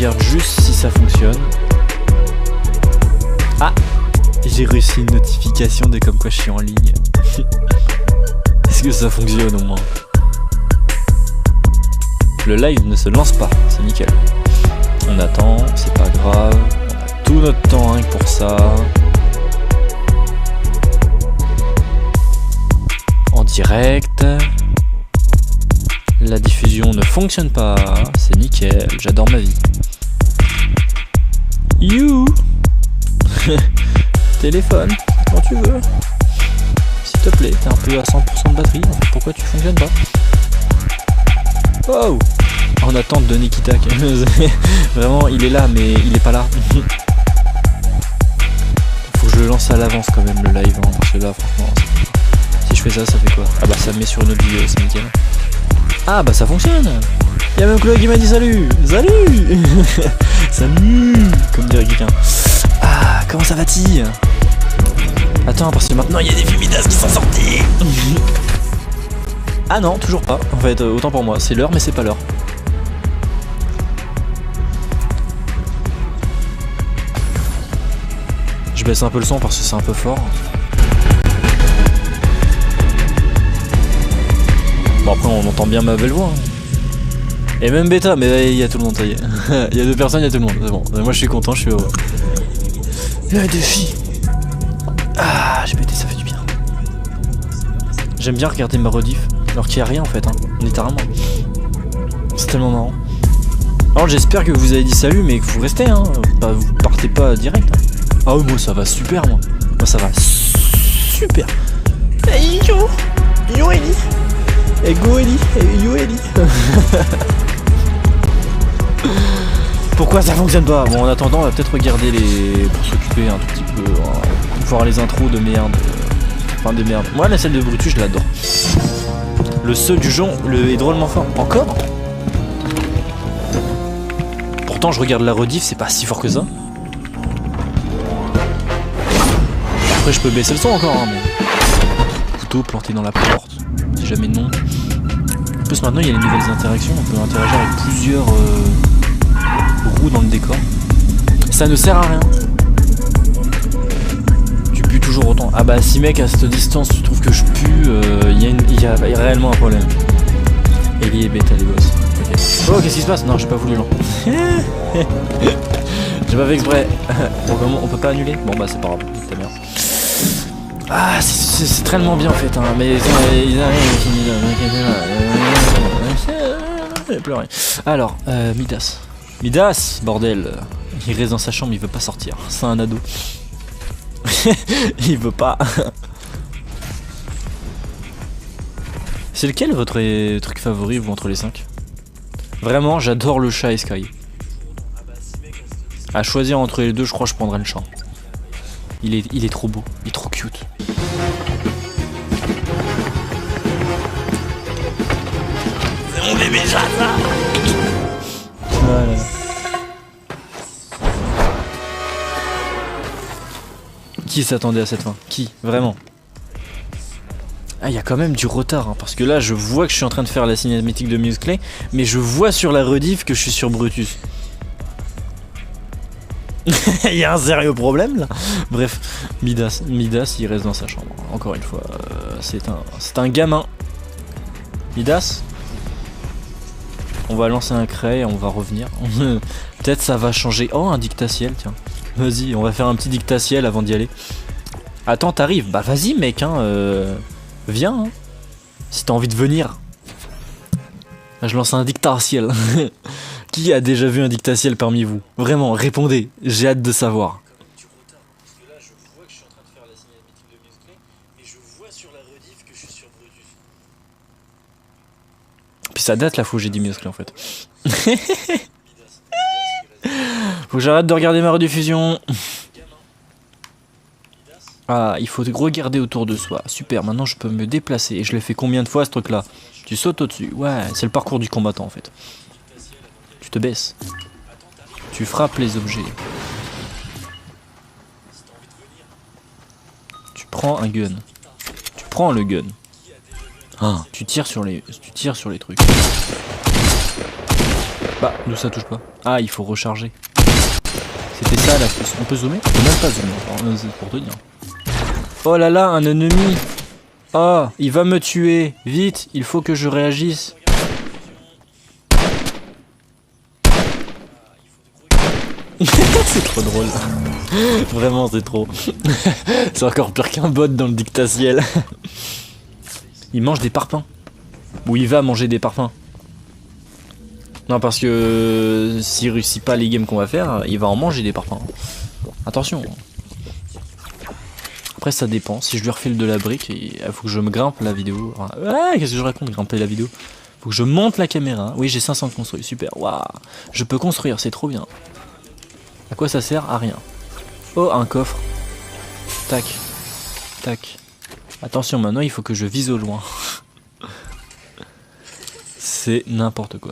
regarde juste si ça fonctionne. Ah, j'ai reçu une notification de comme quoi je suis en ligne. Est-ce que ça fonctionne au moins? Le live ne se lance pas, c'est nickel. On attend, c'est pas grave. On a tout notre temps hein, pour ça. En direct. La diffusion ne fonctionne pas, c'est nickel, j'adore ma vie. You. Téléphone, quand tu veux. S'il te plaît, t'es un peu à 100% de batterie, en fait, pourquoi tu fonctionnes pas? Oh, en attente de Nikita. Vraiment, il est là, mais il est pas là. Faut que je le lance à l'avance quand même le live, hein, parce que là, franchement, si je fais ça, ça fait quoi? Ah bah ça me met sur une autre vidéo, c'est nickel. Ah bah ça fonctionne. Y'a même Chloé qui m'a dit salut. Salut. Salut, comme dirait quelqu'un. Ah, comment ça va-t-il? Attends, parce que maintenant il y a des Fimidas qui sont sortis. Ah non, toujours pas. En fait, autant pour moi, c'est l'heure mais c'est pas l'heure. Je baisse un peu le son parce que c'est un peu fort. Bon après on entend bien ma belle voix. Et même bêta, mais il y a tout le monde, ça y est. Il y a deux personnes, il y a tout le monde, c'est bon. Moi je suis content, je suis heureux. Le défi. Ah, j'ai pété, ça fait du bien. J'aime bien regarder ma rediff, alors qu'il n'y a rien en fait, hein, littéralement. C'est tellement marrant. Alors j'espère que vous avez dit salut, mais que vous restez, hein. Vous partez pas direct. Hein. Ah oui, moi ça va super, moi. Moi ça va super. Hey yo, yo Ellie. Et go Ellie, et yo Ellie. Pourquoi ça fonctionne pas? Bon en attendant on va peut-être regarder les... pour s'occuper un tout petit peu, voir les intros de merde. Enfin des merdes. Moi la scène de Brutus je l'adore. Le seul du genre est drôlement fort. Encore? Pourtant je regarde la rediff, c'est pas si fort que ça. Après je peux baisser le son encore hein, mais... Couteau planté dans la porte. Si jamais non. En plus maintenant il y a les nouvelles interactions, on peut interagir avec plusieurs roues dans le décor. Ça ne sert à rien. Tu pues toujours autant. Ah bah si mec à cette distance tu trouves que je pue, il y a réellement un problème. Ellie est bêta les boss. Okay. Oh qu'est-ce qui se passe? Non j'ai pas voulu non. J'ai pas fait exprès. Bon, comment on peut pas annuler? Bon bah c'est pas grave, c'est bien. Ah c'est tellement bien en fait hein, mais ils arrivent. Pleurer. Alors, Midas. Midas, bordel. Il reste dans sa chambre, il veut pas sortir. C'est un ado. Il veut pas. C'est lequel votre truc favori vous entre les 5? Vraiment, j'adore le chat et Sky. À choisir entre les deux, je crois que je prendrais le chat. Il est trop beau, il est trop cute. C'est mon bébé chat ça. Voilà. Qui s'attendait à cette fin? Qui? Vraiment? Ah, il y a quand même du retard, hein, parce que là, je vois que je suis en train de faire la cinématique de Musclé, mais je vois sur la rediff que je suis sur Brutus. Il y a un sérieux problème là. Bref, Midas, il reste dans sa chambre. Encore une fois, c'est un gamin. Midas. On va lancer un cray et on va revenir. Peut-être ça va changer. Oh, un dictatiel, tiens. Vas-y, on va faire un petit dictatiel avant d'y aller. Attends, t'arrives. Bah vas-y mec, hein. Viens, hein. Si t'as envie de venir. Là, je lance un dictatiel. Qui a déjà vu un dictatiel parmi vous? Vraiment, répondez. J'ai hâte de savoir. Puis ça date la fois où j'ai dit Musclé en fait. Faut que j'arrête de regarder ma rediffusion. Ah, il faut regarder autour de soi. Super, maintenant je peux me déplacer. Et je l'ai fait combien de fois ce truc là? Tu sautes au-dessus. Ouais, c'est le parcours du combattant en fait. Tu te baisses. Tu frappes les objets. Tu prends un gun. Tu prends le gun. Ah, tu tires sur les trucs. Bah, d'où ça touche pas? Ah, il faut recharger. C'était ça la puce. On peut zoomer? On peut même pas zoomer, c'est pour te dire. Oh là là, un ennemi! Oh, il va me tuer! Vite, il faut que je réagisse. C'est trop drôle. Vraiment, c'est trop. C'est encore pire qu'un bot dans le dictatiel. Il mange des parpaings. Ou il va manger des parpaings. Non, parce que s'il réussit pas les games qu'on va faire, il va en manger des parpaings. Attention. Après, ça dépend. Si je lui refile de la brique, il faut que je me grimpe la vidéo. Ah, qu'est-ce que je raconte, grimper la vidéo? Faut que je monte la caméra. Oui, j'ai 500 construits. Super. Waouh. Je peux construire, c'est trop bien. À quoi ça sert? À rien. Oh, un coffre. Tac. Tac. Attention, maintenant, il faut que je vise au loin. C'est n'importe quoi.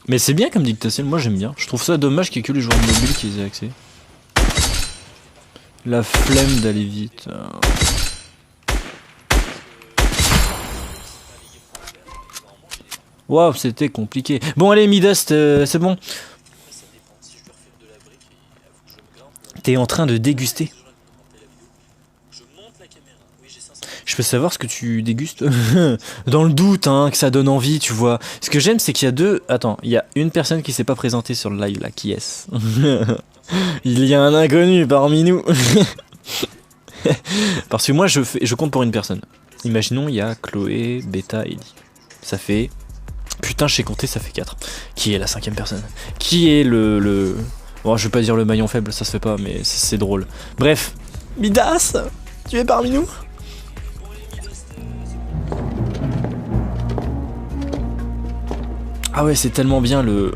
Mais c'est bien comme dictation, moi j'aime bien. Je trouve ça dommage qu'il y ait que les joueurs mobiles qui aient accès. La flemme d'aller vite. Waouh, c'était compliqué. Bon, allez, Midas, c'est bon. T'es en train de déguster. Je peux savoir ce que tu dégustes? Dans le doute, hein, que ça donne envie, tu vois. Ce que j'aime, c'est qu'il y a deux... Attends, il y a une personne qui s'est pas présentée sur le live, là. Qui est-ce? Il y a un inconnu parmi nous. Parce que moi, je compte pour une personne. Imaginons, il y a Chloé, Beta et Ellie. Ça fait... Putain, je sais compter, ça fait 4. Qui est la 5ème personne? Qui est le... Bon, je vais pas dire le maillon faible, ça se fait pas, mais c'est drôle. Bref. Midas, tu es parmi nous? Ah ouais, c'est tellement bien le...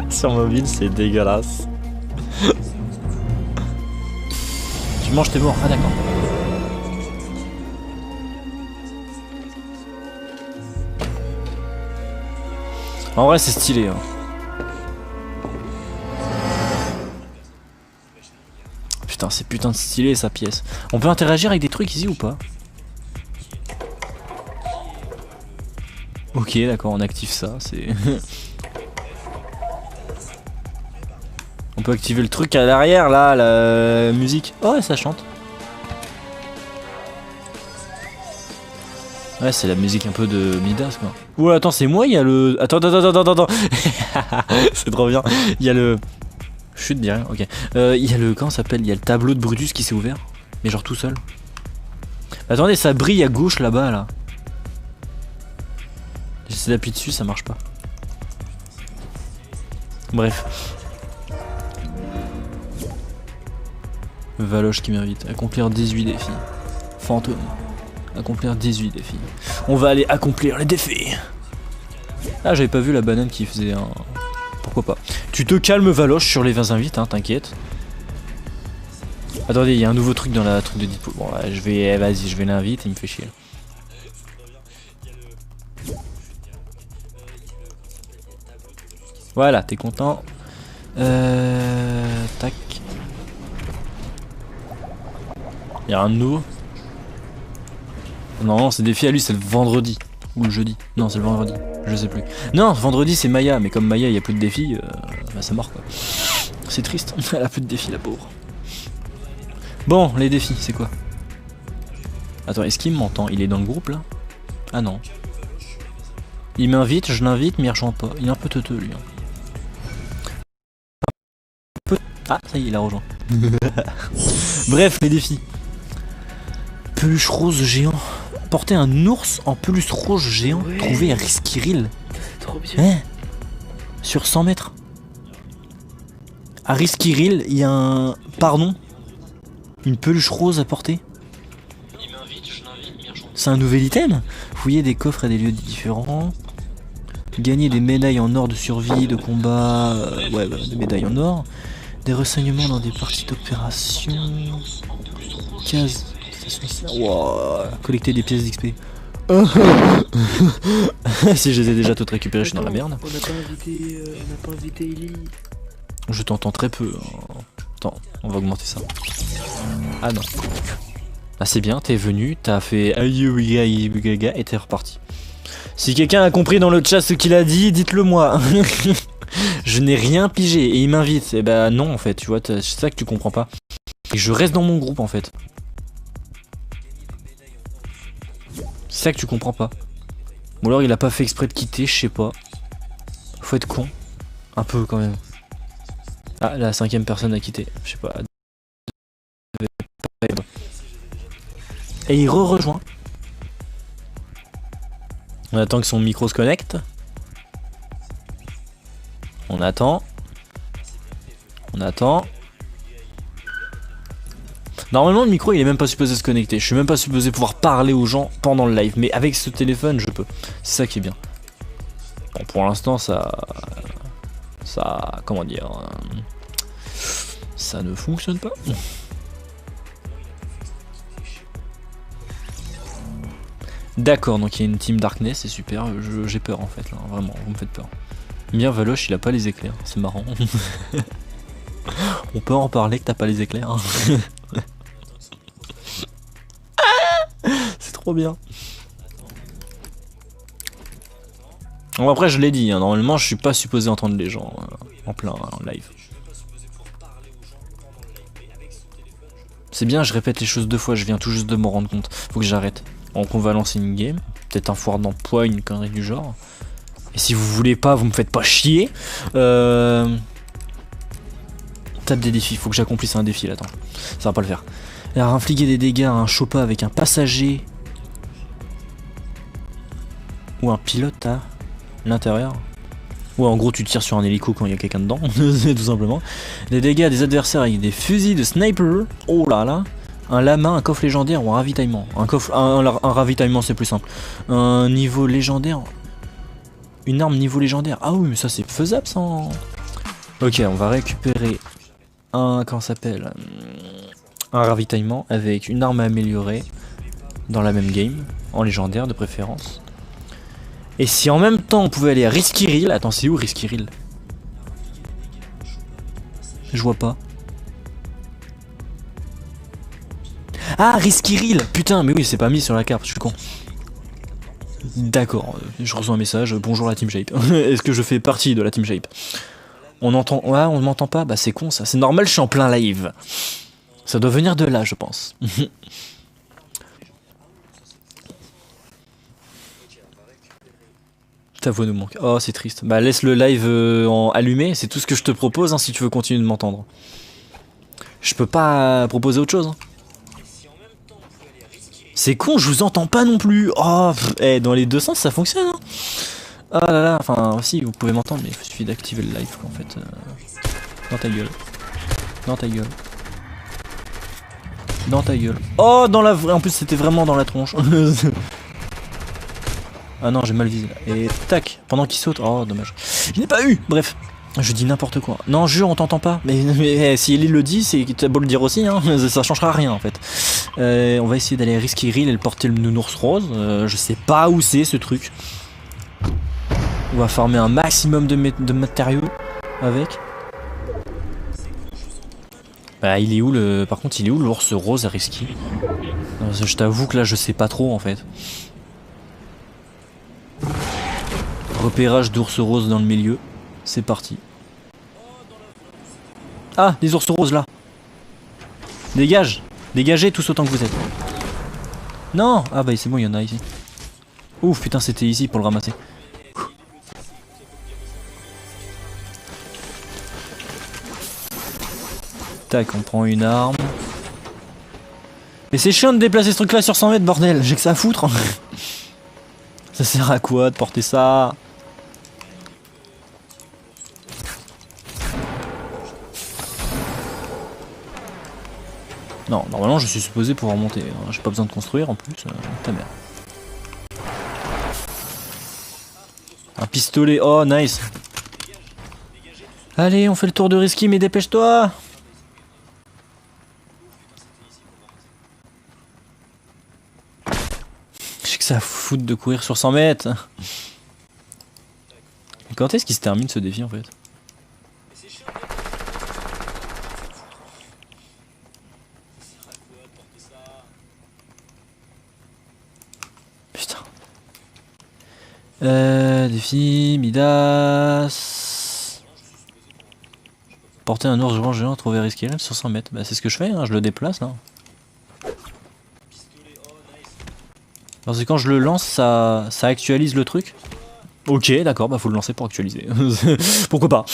Sur mobile, c'est dégueulasse. Tu manges tes morts. Ah d'accord. En vrai, c'est stylé. Hein. Putain, c'est putain de stylé sa pièce. On peut interagir avec des trucs ici ou pas? Ok, d'accord, on active ça, c'est... On peut activer le truc à l'arrière, là, la musique. Oh, ça chante. Ouais, c'est la musique un peu de Midas, quoi. Ouais, attends, c'est moi, il y a le... Attends. C'est trop bien. Il y a le... Chut, dis rien, ok. Il y a le... Comment ça s'appelle? Il y a le tableau de Brutus qui s'est ouvert. Mais genre tout seul. Attendez, ça brille à gauche, là-bas, là. J'essaie d'appuyer dessus, ça marche pas. Bref. Valoche qui m'invite. Accomplir 18 défis. Fantôme. Accomplir 18 défis. On va aller accomplir les défis. Ah, j'avais pas vu la banane qui faisait un... Pourquoi pas. Tu te calmes, Valoche, sur les 20 invites, hein, t'inquiète. Attendez, il y a un nouveau truc dans la truc de Deadpool. Bon, je vais... Vas-y, je vais l'inviter, il me fait chier. Voilà, t'es content. Tac. Il y a un de nouveau. Non, c'est défi à lui, c'est le vendredi. Ou le jeudi. Non, c'est le vendredi. Je sais plus. Non, vendredi c'est Maya, mais comme Maya il y a plus de défis, bah c'est mort quoi. C'est triste, elle a plus de défis la pauvre. Bon, les défis, c'est quoi? Attends, est-ce qu'il m'entend? Il est dans le groupe là? Ah non. Il m'invite, je l'invite, mais il rejoint pas. Il est un peu teuteux lui. Ah, ça y est, il a rejoint. Bref, les défis. Peluche rose géant. Porter un ours en peluche rose géant, ouais. Trouvé à Riskiril. C'est trop bien. Hein? Sur 100 mètres. À Riskiril, il y a un... Pardon? Une peluche rose à porter. C'est un nouvel item. Fouiller des coffres à des lieux différents. Gagner des médailles en or de survie, de combat. Ouais, bah, des médailles en or. Des renseignements dans des parties d'opération. Case. Wow. Collecter des pièces d'XP. Si je les ai déjà toutes récupérées, je suis dans la merde. On n'a pas invité Ellie. Je t'entends très peu. Attends, on va augmenter ça. Ah non. Ah c'est bien, t'es venu, t'as fait et t'es reparti. Si quelqu'un a compris dans le chat ce qu'il a dit, dites-le moi. Je n'ai rien pigé et il m'invite. Et bah non en fait, tu vois, c'est ça que tu comprends pas. Et je reste dans mon groupe en fait. C'est ça que tu comprends pas. Ou alors il a pas fait exprès de quitter, je sais pas. Faut être con. Un peu quand même. Ah, la 5ème personne a quitté. Je sais pas. Et il rejoint. On attend que son micro se connecte. On attend. On attend. Normalement le micro il est même pas supposé se connecter. Je suis même pas supposé pouvoir parler aux gens pendant le live. Mais avec ce téléphone je peux. C'est ça qui est bien. Bon pour l'instant ça... Comment dire... Ça ne fonctionne pas. D'accord, donc il y a une team Darkness, c'est super, j'ai peur en fait là, vraiment, vous me faites peur. Bien Valoche, il a pas les éclairs, c'est marrant. On peut en parler que t'as pas les éclairs. Hein. C'est trop bien. Bon après je l'ai dit, hein, normalement je suis pas supposé entendre les gens en plein en live. C'est bien, je répète les choses 2 fois, je viens tout juste de m'en rendre compte, faut que j'arrête. Donc on va lancer une game, peut-être un foire d'emploi, une connerie du genre. Et si vous voulez pas, vous me faites pas chier. Tape des défis, faut que j'accomplisse un défi là, attends. Ça va pas le faire. Alors infliger des dégâts à un Choppa avec un passager. Ou un pilote à l'intérieur. Ouais, en gros tu tires sur un hélico quand il y a quelqu'un dedans, tout simplement. Des dégâts à des adversaires avec des fusils de sniper. Oh là là. Un lama, un coffre légendaire ou un ravitaillement. Un ravitaillement c'est plus simple. Un niveau légendaire. Une arme niveau légendaire. Ah oui mais ça c'est faisable ça. Ok on va récupérer un... Comment ça s'appelle, un ravitaillement avec une arme améliorée. Dans la même game. En légendaire de préférence. Et si en même temps on pouvait aller à Risky Rill. Attends c'est où Risky Rill? Je vois pas. Ah, Risky Rill. Putain, mais oui, c'est pas mis sur la carte, je suis con. D'accord, je reçois un message. Bonjour la Team Shape. Est-ce que je fais partie de la Team Shape? On entend... Ouais, on m'entend pas. Bah c'est con ça. C'est normal, je suis en plein live. Ça doit venir de là, je pense. Ta voix nous manque. Oh, c'est triste. Bah laisse le live allumé. C'est tout ce que je te propose hein, si tu veux continuer de m'entendre. Je peux pas proposer autre chose. Hein. C'est con, je vous entends pas non plus. Oh, dans les deux sens ça fonctionne. Hein. Ah là là, enfin, si vous pouvez m'entendre, mais il suffit d'activer le live en fait. Dans ta gueule. Dans ta gueule. Dans ta gueule. Oh, dans la vraie. En plus, c'était vraiment dans la tronche. Ah non, j'ai mal visé. Et tac, pendant qu'il saute. Oh, dommage. Je n'ai pas eu. Bref. Je dis n'importe quoi. Non, jure, on t'entend pas. Mais si Ellie le dit, c'est t'as beau le dire aussi, hein, ça changera rien en fait. On va essayer d'aller à Risky Rill et le porter le nounours rose. Je sais pas où c'est ce truc. On va farmer un maximum de matériaux avec. Bah, il est où le. Par contre, il est où l'ours rose à Risky? Je t'avoue que là, je sais pas trop en fait. Repérage d'ours rose dans le milieu. C'est parti. Ah, les ours roses là. Dégage. Dégagez tous autant que vous êtes. Non. Ah bah c'est bon, il y en a ici. Ouf, putain, c'était ici pour le ramasser. Tac, on prend une arme. Mais c'est chiant de déplacer ce truc là sur 100 mètres, bordel. J'ai que ça à foutre. Ça sert à quoi de porter ça? Non, normalement je suis supposé pouvoir monter, hein. J'ai pas besoin de construire en plus, ta mère. Un pistolet, oh nice. Allez, on fait le tour de Risky, mais dépêche-toi. J'ai que ça à foutre de courir sur 100 mètres. Quand est-ce qu'il se termine ce défi en fait? Défi, Midas. Porter un ours géant trouvé risqué sur 100 mètres. Bah c'est ce que je fais, hein, je le déplace là. Parce que quand je le lance, ça actualise le truc. Ok, d'accord, bah faut le lancer pour actualiser. Pourquoi pas.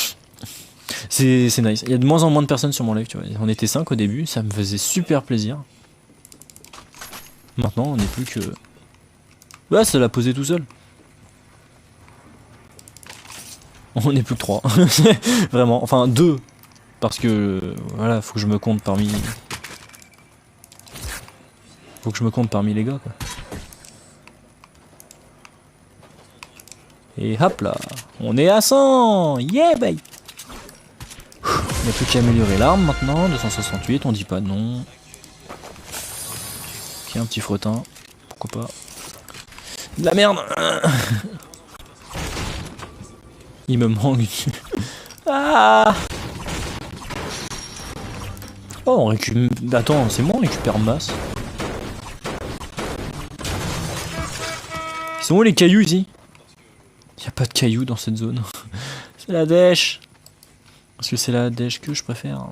C'est nice. Il y a de moins en moins de personnes sur mon live, tu vois. On était 5 au début, ça me faisait super plaisir. Maintenant, on n'est plus que... Ouais, ça l'a posé tout seul. On n'est plus que 3. Vraiment, enfin 2. Parce que, voilà, faut que je me compte parmi... Faut que je me compte parmi les gars, quoi. Et hop là, on est à 100. Yeah, baby. Il n'y a plus qu'à améliorer l'arme maintenant. 268, on dit pas non. Ok, un petit frottin. Pourquoi pas. De la merde. Il me manque. Ah. Oh, on récupère... Attends, c'est moi, on récupère masse. Ils sont où les cailloux ici? Il n'y a pas de cailloux dans cette zone. C'est la dèche. Parce que c'est la dèche que je préfère.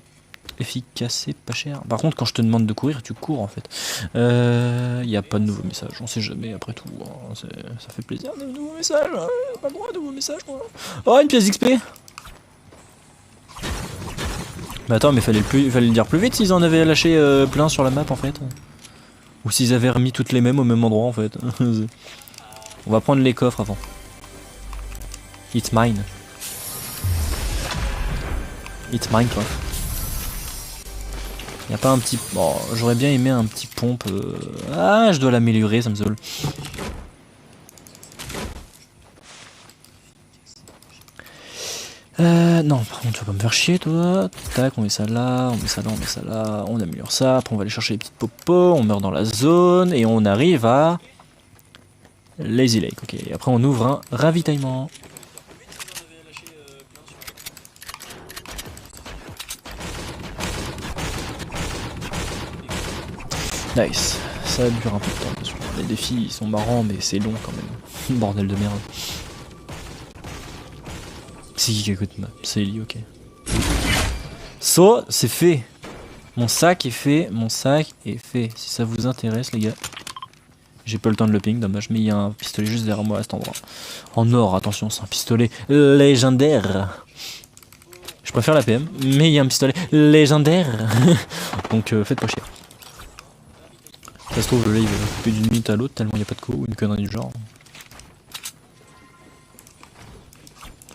Efficace et pas cher. Par contre, quand je te demande de courir, tu cours en fait. Il n'y a pas de nouveaux messages. On sait jamais après tout. Hein. Ça fait plaisir de nouveaux messages. Pas le droit de nouveaux messages moi. Oh, une pièce d'XP. Mais attends, mais fallait le dire plus vite s'ils en avaient lâché plein sur la map en fait. Ou s'ils avaient remis toutes les mêmes au même endroit en fait. On va prendre les coffres avant. It's mine. It's mine toi. Y'a pas un petit... Bon, j'aurais bien aimé un petit pompe... Ah, je dois l'améliorer, ça me saoule. Non, par contre, tu vas pas me faire chier, toi. Tac, on met ça là, on met ça là, on met ça là. On améliore ça, après on va aller chercher les petites popos, on meurt dans la zone, et on arrive à... Lazy Lake, ok. Et après on ouvre un ravitaillement. Nice, ça dure un peu de temps bien sûr. Les défis ils sont marrants mais c'est long quand même. Bordel de merde. C'est qui écoute map? C'est Ellie, ok. So, c'est fait. Mon sac est fait, mon sac est fait. Si ça vous intéresse les gars. J'ai pas le temps de le ping, dommage, mais il y a un pistolet juste derrière moi à cet endroit. En or, attention, c'est un pistolet légendaire. Je préfère la PM, mais il y a un pistolet légendaire. Donc faites pas chier. Ça se trouve, le live va couper d'une minute à l'autre tellement il n'y a pas de co ou une connerie du genre.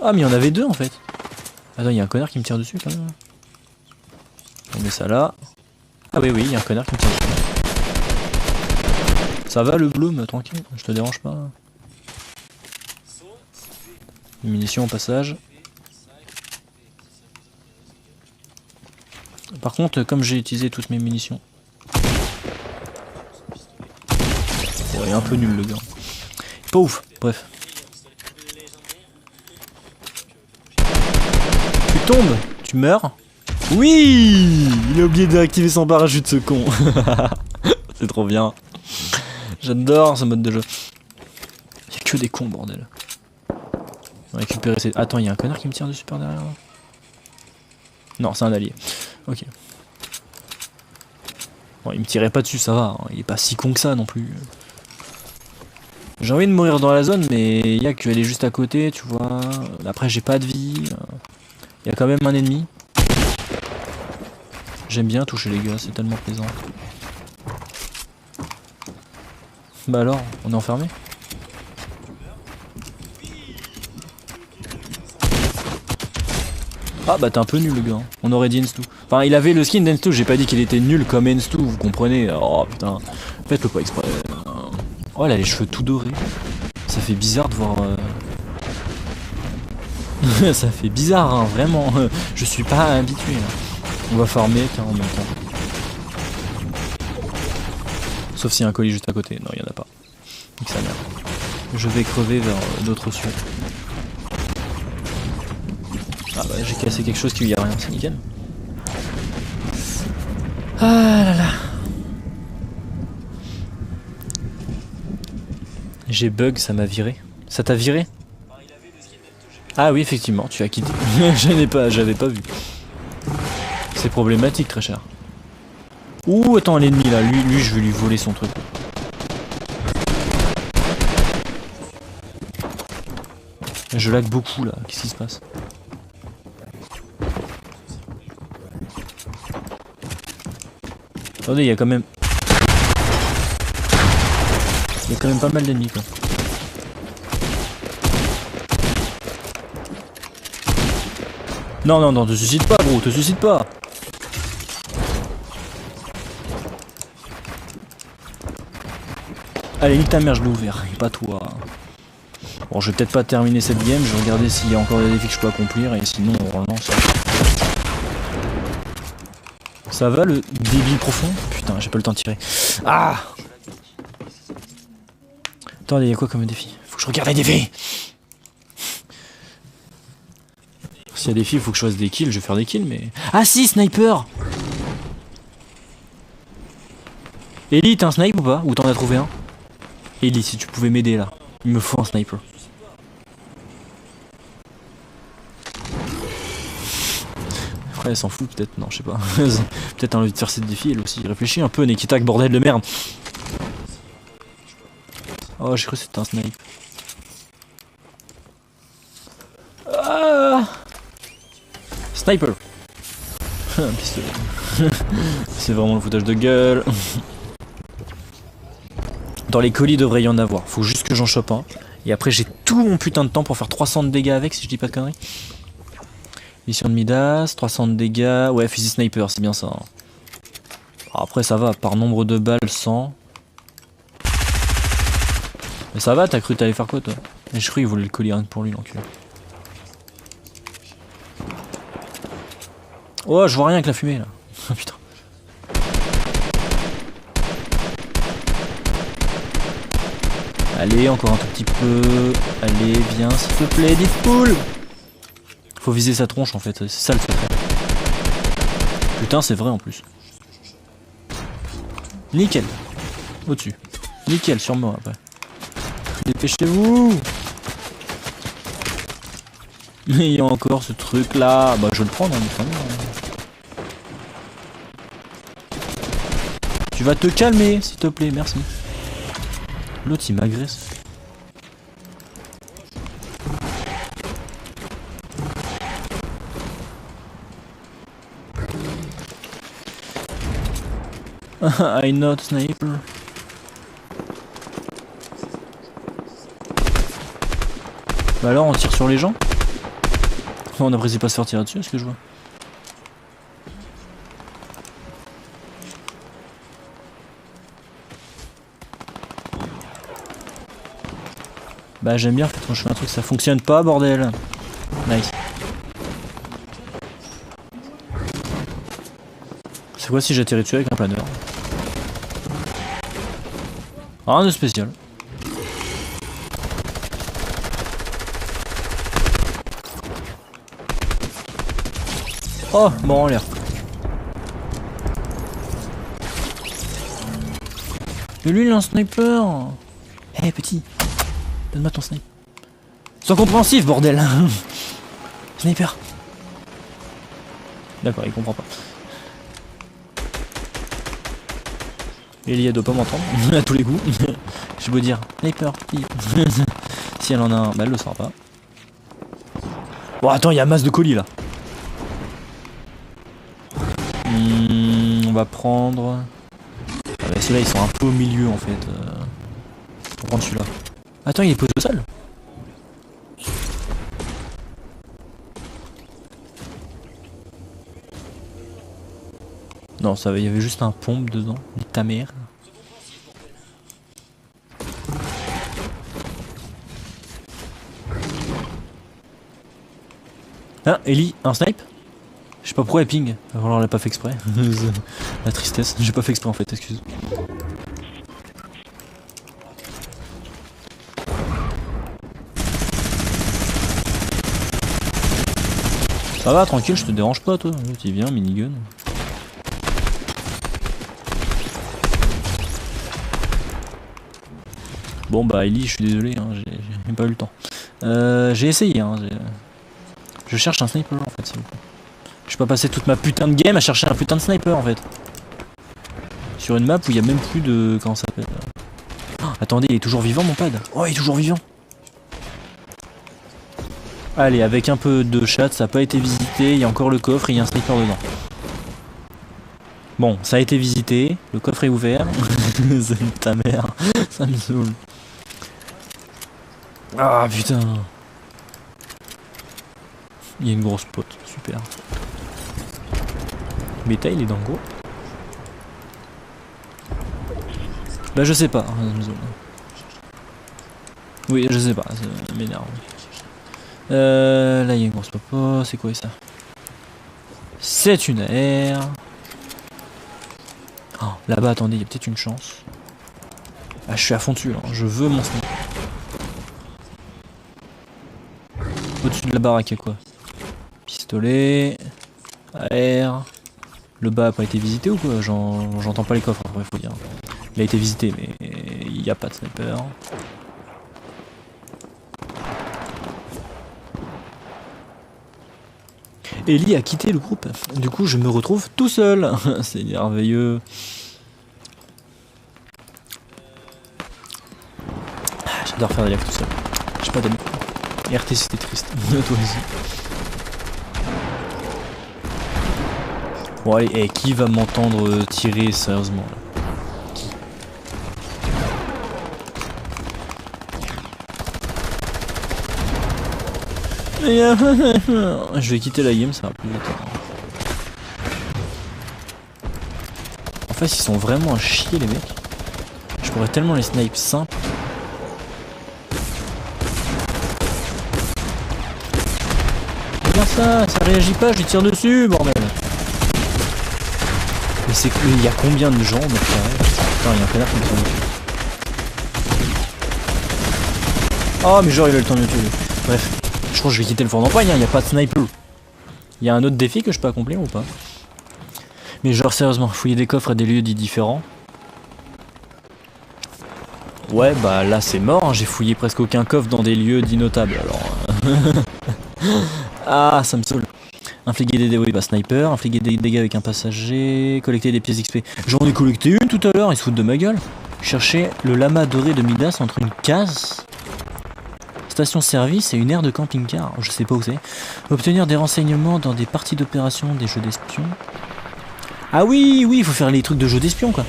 Ah, mais il y en avait deux en fait. Attends, il y a un connard qui me tire dessus quand même. On met ça là. Ah, oui, oui, il y a un connard qui me tire dessus. Ça va le bloom, tranquille, je te dérange pas. Les munitions au passage. Par contre, comme j'ai utilisé toutes mes munitions. Il est un peu nul le gars. Pas ouf, bref. Tu tombes, tu meurs. Oui, il a oublié d'activer son parachute ce con. C'est trop bien. J'adore ce mode de jeu. Il y a que des cons bordel. On va récupérer ces... Attends, il y a un connard qui me tire dessus par derrière là. Non, c'est un allié. Ok. Bon, il me tirait pas dessus, ça va. Hein. Il est pas si con que ça non plus. J'ai envie de mourir dans la zone, mais il y a que aller juste à côté, tu vois. Après, j'ai pas de vie. Il y a quand même un ennemi. J'aime bien toucher les gars, c'est tellement plaisant. Bah alors, on est enfermé? Ah bah t'es un peu nul le gars, on aurait dit Enstu. Enfin il avait le skin d'Enstu, j'ai pas dit qu'il était nul comme Enstu, vous comprenez. Oh putain, faites-le pas exprès. Oh elle a les cheveux tout dorés. Ça fait bizarre de voir... Ça fait bizarre hein, vraiment. Je suis pas habitué là. On va farmer car en même temps. Sauf s'il y a un colis juste à côté, non il y en a pas. Donc ça merde. Je vais crever vers d'autres cieux. Ah bah j'ai cassé quelque chose qui y a rien, c'est nickel. Ah là là. J'ai bug, ça m'a viré. Ça t'a viré? Ah oui effectivement, tu as quitté. J'avais pas vu. C'est problématique, très cher. Ouh, attends, l'ennemi là, lui, je vais lui voler son truc. Je lag beaucoup là, qu'est-ce qui se passe? Attendez, il y a quand même... Il y a quand même pas mal d'ennemis quoi. Non, non, non, te suicide pas gros, te suicide pas. Allez, nique ta mère, je l'ai ouvert, et pas toi. Bon, je vais peut-être pas terminer cette game, je vais regarder s'il y a encore des défis que je peux accomplir, et sinon on relance. Ça va le débit profond? Putain, j'ai pas le temps de tirer. Ah! Attendez, il y a quoi comme défi? Faut que je regarde les défis! S'il y a des défis, il faut que je fasse des kills, je vais faire des kills, mais... Ah si, sniper! Ellie, t'as un snipe ou pas? Ou t'en as trouvé un? Ellie, si tu pouvais m'aider là. Il me faut un sniper. Après, elle s'en fout peut-être, non, je sais pas. Peut-être envie de faire cette défi, elle aussi. Réfléchis un peu, Nikita, bordel de merde. Oh, j'ai cru que c'était un snipe. Ah, sniper. Un pistolet. C'est vraiment le foutage de gueule. Dans les colis, devrait y en avoir. Faut juste que j'en chope un. Et après, j'ai tout mon putain de temps pour faire 300 de dégâts avec, si je dis pas de conneries. Mission de Midas, 300 de dégâts. Ouais, fusil sniper, c'est bien ça. Après, ça va. Par nombre de balles, 100. Mais ça va, t'as cru que t'allais faire quoi, toi? Mais je crois qu'il voulait le colis rien que pour lui, l'enculé. Oh, je vois rien avec la fumée, là. Oh, putain. Allez, encore un tout petit peu. Allez, viens, s'il te plaît, Deadpool. Faut viser sa tronche, en fait. C'est ça le secret. Putain, c'est vrai, en plus. Nickel. Au-dessus. Nickel, sur moi, après. Dépêchez-vous. Mais il y a encore ce truc là. Bah je vais le prendre, hein, Tu vas te calmer s'il te plaît, merci. L'autre il m'agresse. I not sniper. Bah alors on tire sur les gens? On apprécie pas se faire tirer dessus, est-ce que je vois? Bah j'aime bien quand je fais un truc ça fonctionne pas bordel. Nice. C'est quoi si j'atterris dessus avec un planeur? Rien de spécial. Oh, bon en l'air. Mais lui il a un sniper. Eh hey, petit, donne-moi ton sniper. Sois compréhensif bordel. Sniper. D'accord, il comprend pas. Elia doit pas m'entendre à tous les coups. Je beau dire sniper petit. Si elle en a un, bah elle le saura pas. Bon attends, il y a masse de colis là. On va prendre... Ah bah ceux-là ils sont un peu au milieu en fait. On va prendre celui-là. Attends, il est posé au sol. Non, ça va, il y avait juste un pompe dedans. Nique ta mère. Ah, Ellie, un snipe? Je sais pas pourquoi elle ping. Alors elle l'a pas fait exprès. La tristesse. J'ai pas fait exprès en fait, excuse. Ça va, tranquille, je te dérange pas toi. Tu viens, minigun. Bon bah Ellie, je suis désolé, hein, j'ai pas eu le temps. J'ai essayé, hein, je cherche un sniper en fait s'il vous plaît. Je peux pas passer toute ma putain de game à chercher un putain de sniper en fait. Sur une map où il y a même plus de... Comment ça s'appelle? Oh, attendez, il est toujours vivant mon pad? Oh, il est toujours vivant. Allez, avec un peu de chat, ça n'a pas été visité. Il y a encore le coffre et il y a un sniper dedans. Bon, ça a été visité. Le coffre est ouvert. C'est ta mère. Ça me saoule. Ah putain. Il y a une grosse pote. Super. Beta, il est dans le groupe. Bah je sais pas. Oui, je sais pas. Ça m'énerve. Là il y a une grosse popo. C'est quoi ça? C'est une AR. Oh, là-bas, attendez, il y a peut-être une chance. Ah, je suis à fond dessus, là. Je veux mon sniper. Au-dessus de la baraque, il y a quoi? Pistolet. AR. Le bas a pas été visité ou quoi? J'entends pas les coffres, après, faut dire. Il a été visité, mais il n'y a pas de sniper. Ellie a quitté le groupe. Du coup, je me retrouve tout seul. C'est merveilleux. J'adore faire des lives tout seul. J'ai pas d'amis. RT, c'était triste. Toi aussi. Bon, allez, hey, qui va m'entendre tirer sérieusement là? Je vais quitter la game, ça va plus vite. En fait, ils sont vraiment à chier les mecs. Je pourrais tellement les snipes simples. Regarde ça, ça réagit pas, je lui tire dessus, bordel. Mais c'est que il y a combien de gens mec carré? Putain, il y a un connard qui me tire dessus. Oh, mais genre il a le temps de me tuer. Bref. Je crois que je vais quitter le fort d'empoigne, il n'y a pas de sniper. Il y a un autre défi que je peux accomplir ou pas? Mais genre sérieusement, fouiller des coffres à des lieux dits différents. Ouais, bah là c'est mort, hein. J'ai fouillé presque aucun coffre dans des lieux dits notables alors. Ah, ça me saoule. Infliger des dégâts, oui, bah sniper, infliger des dégâts avec un passager, collecter des pièces XP. J'en ai collecté une tout à l'heure, ils se foutent de ma gueule. Chercher le lama doré de Midas entre une case. Station-service et une aire de camping-car, je sais pas où c'est. Obtenir des renseignements dans des parties d'opération des jeux d'espions. Ah oui, oui, il faut faire les trucs de jeux d'espions quoi.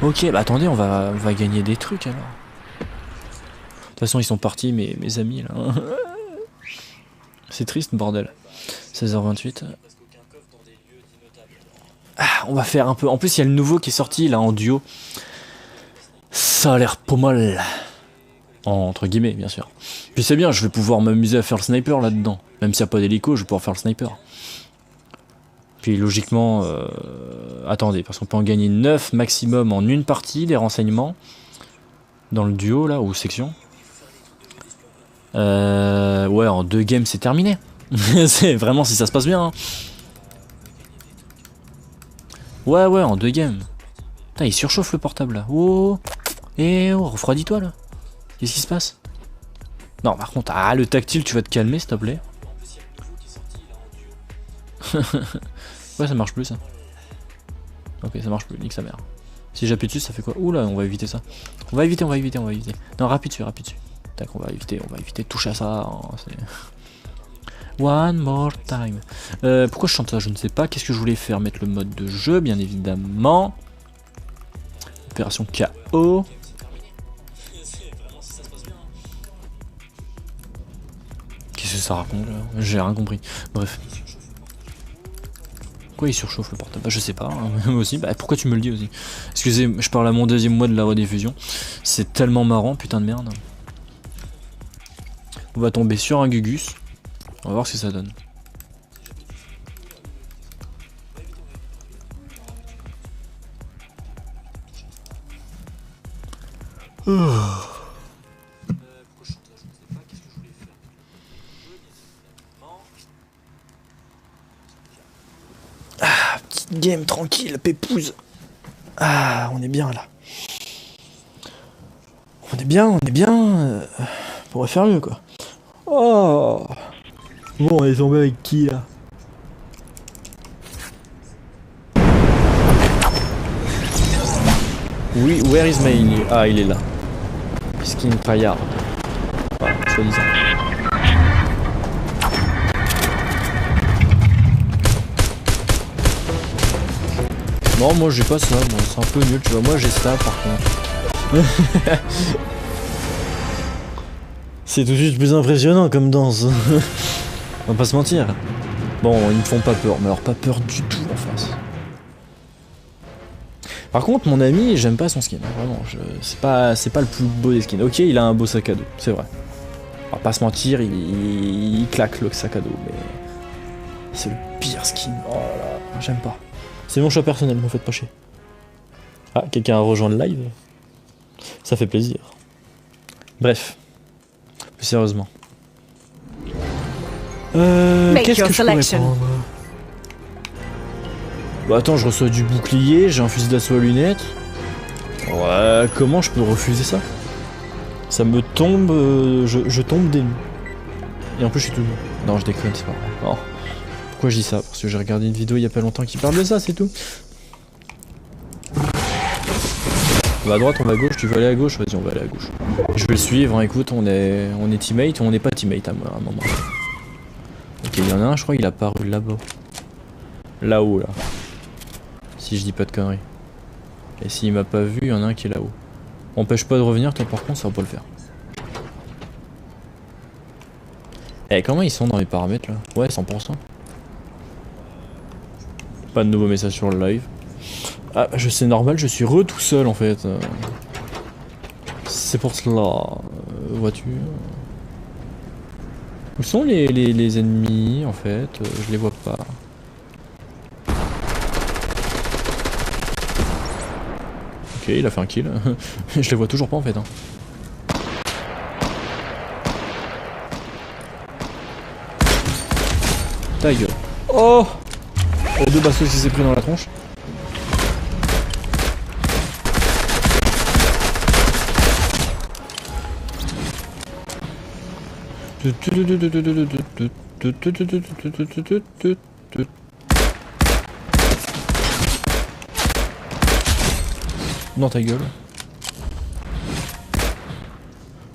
Ok, bah attendez, on va gagner des trucs alors. De toute façon, ils sont partis, mes amis là. C'est triste, bordel. 16h28. Ah, on va faire un peu. En plus, il y a le nouveau qui est sorti là en duo. Ça a l'air pas mal. Entre guillemets, bien sûr. Puis c'est bien, je vais pouvoir m'amuser à faire le sniper là-dedans. Même s'il n'y a pas d'hélico, je vais pouvoir faire le sniper. Puis logiquement... attendez, parce qu'on peut en gagner 9 maximum en une partie, des renseignements. Dans le duo, là, ou section. Ouais, en 2 games, c'est terminé. C'est vraiment si ça se passe bien. Hein. Ouais, en 2 games. Putain, il surchauffe le portable, là. Oh. Eh oh, refroidis-toi là. Qu'est-ce qui se passe? Non, par contre, ah, le tactile, tu vas te calmer s'il te plaît. Ouais, ça marche plus ça. Ok, ça marche plus, nique sa mère. Si j'appuie dessus, ça fait quoi? Oula, on va éviter ça. On va éviter. Non, rapide dessus. Tac, on va éviter de toucher à ça. One more time. Pourquoi je chante ça? Je ne sais pas. Qu'est-ce que je voulais faire? Mettre le mode de jeu, bien évidemment. Opération KO. Qu'est-ce que ça raconte là? J'ai rien compris. Bref. Pourquoi il surchauffe le portable? Bah, je sais pas, hein. Moi aussi. Bah, pourquoi tu me le dis aussi? Excusez, je parle à mon 2e mois de la rediffusion. C'est tellement marrant, putain de merde. On va tomber sur un Gugus. On va voir ce que ça donne. Ah, petite game tranquille, pépouze. Ah, on est bien là. On est bien. On pourrait faire mieux quoi. Oh. Bon, on est tombé avec qui là? Oui, where is my... Ah, il est là. Skin tryhard. Enfin, soi-disant. Non, moi j'ai pas ça, c'est un peu nul, tu vois. Moi j'ai ça par contre. C'est tout de suite plus impressionnant comme danse. On va pas se mentir. Bon, ils me font pas peur, mais alors pas peur du tout en face. Par contre, mon ami, j'aime pas son skin, vraiment. C'est pas le plus beau des skins. Ok, il a un beau sac à dos, c'est vrai. On va pas se mentir, il claque le sac à dos, mais c'est le pire skin. Oh là là, j'aime pas. C'est mon choix personnel, me faites pas chier. Ah, quelqu'un a rejoint le live. Ça fait plaisir. Bref, plus sérieusement. Qu'est-ce que je pourrais prendre? Bah attends, je reçois du bouclier, j'ai un fusil d'assaut à lunettes. Ouais, comment je peux refuser ça? Ça me tombe... je tombe des nues. Et en plus je suis tout nu. Non, je déconne, c'est pas vrai. Non. Pourquoi je dis ça? Parce que j'ai regardé une vidéo il y a pas longtemps qui parle de ça, c'est tout. On va à droite, on va à gauche, tu veux aller à gauche? Vas-y, on va aller à gauche. Je vais le suivre, hein, écoute, on est teammate ou on n'est pas teammate à un moment. Ok, il y en a un, je crois, il a apparu là-bas. Là-haut, là. Si je dis pas de conneries. Et s'il m'a pas vu, il y en a un qui est là-haut. Empêche pas de revenir, toi par contre, ça va pas le faire. Eh, comment ils sont dans les paramètres là? Ouais, 100%. Pas de nouveaux messages sur le live. Ah, c'est normal, je suis tout seul en fait. C'est pour cela. Vois-tu? Où sont les ennemis en fait? Je les vois pas. Ok, il a fait un kill. Je les vois toujours pas en fait. Hein. Ta gueule. Oh! Les deux bastos qui s'est pris dans la tronche. Dans ta gueule.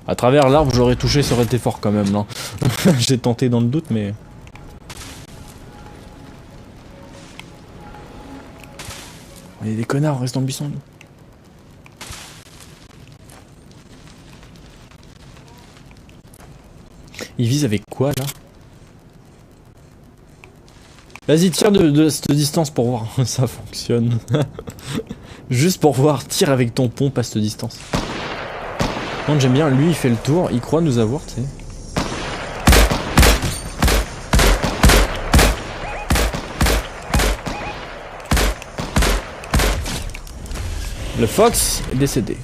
À travers l'arbre, j'aurais touché, ça aurait été fort quand même, non? J'ai tenté dans le doute, mais... Il y a des connards, reste dans le buisson. Il vise avec quoi, là? Vas-y, tire de cette distance pour voir. Ça fonctionne. Juste pour voir, tire avec ton pompe à cette distance. Donc j'aime bien, lui il fait le tour, il croit nous avoir, tu sais. Le Fox est décédé.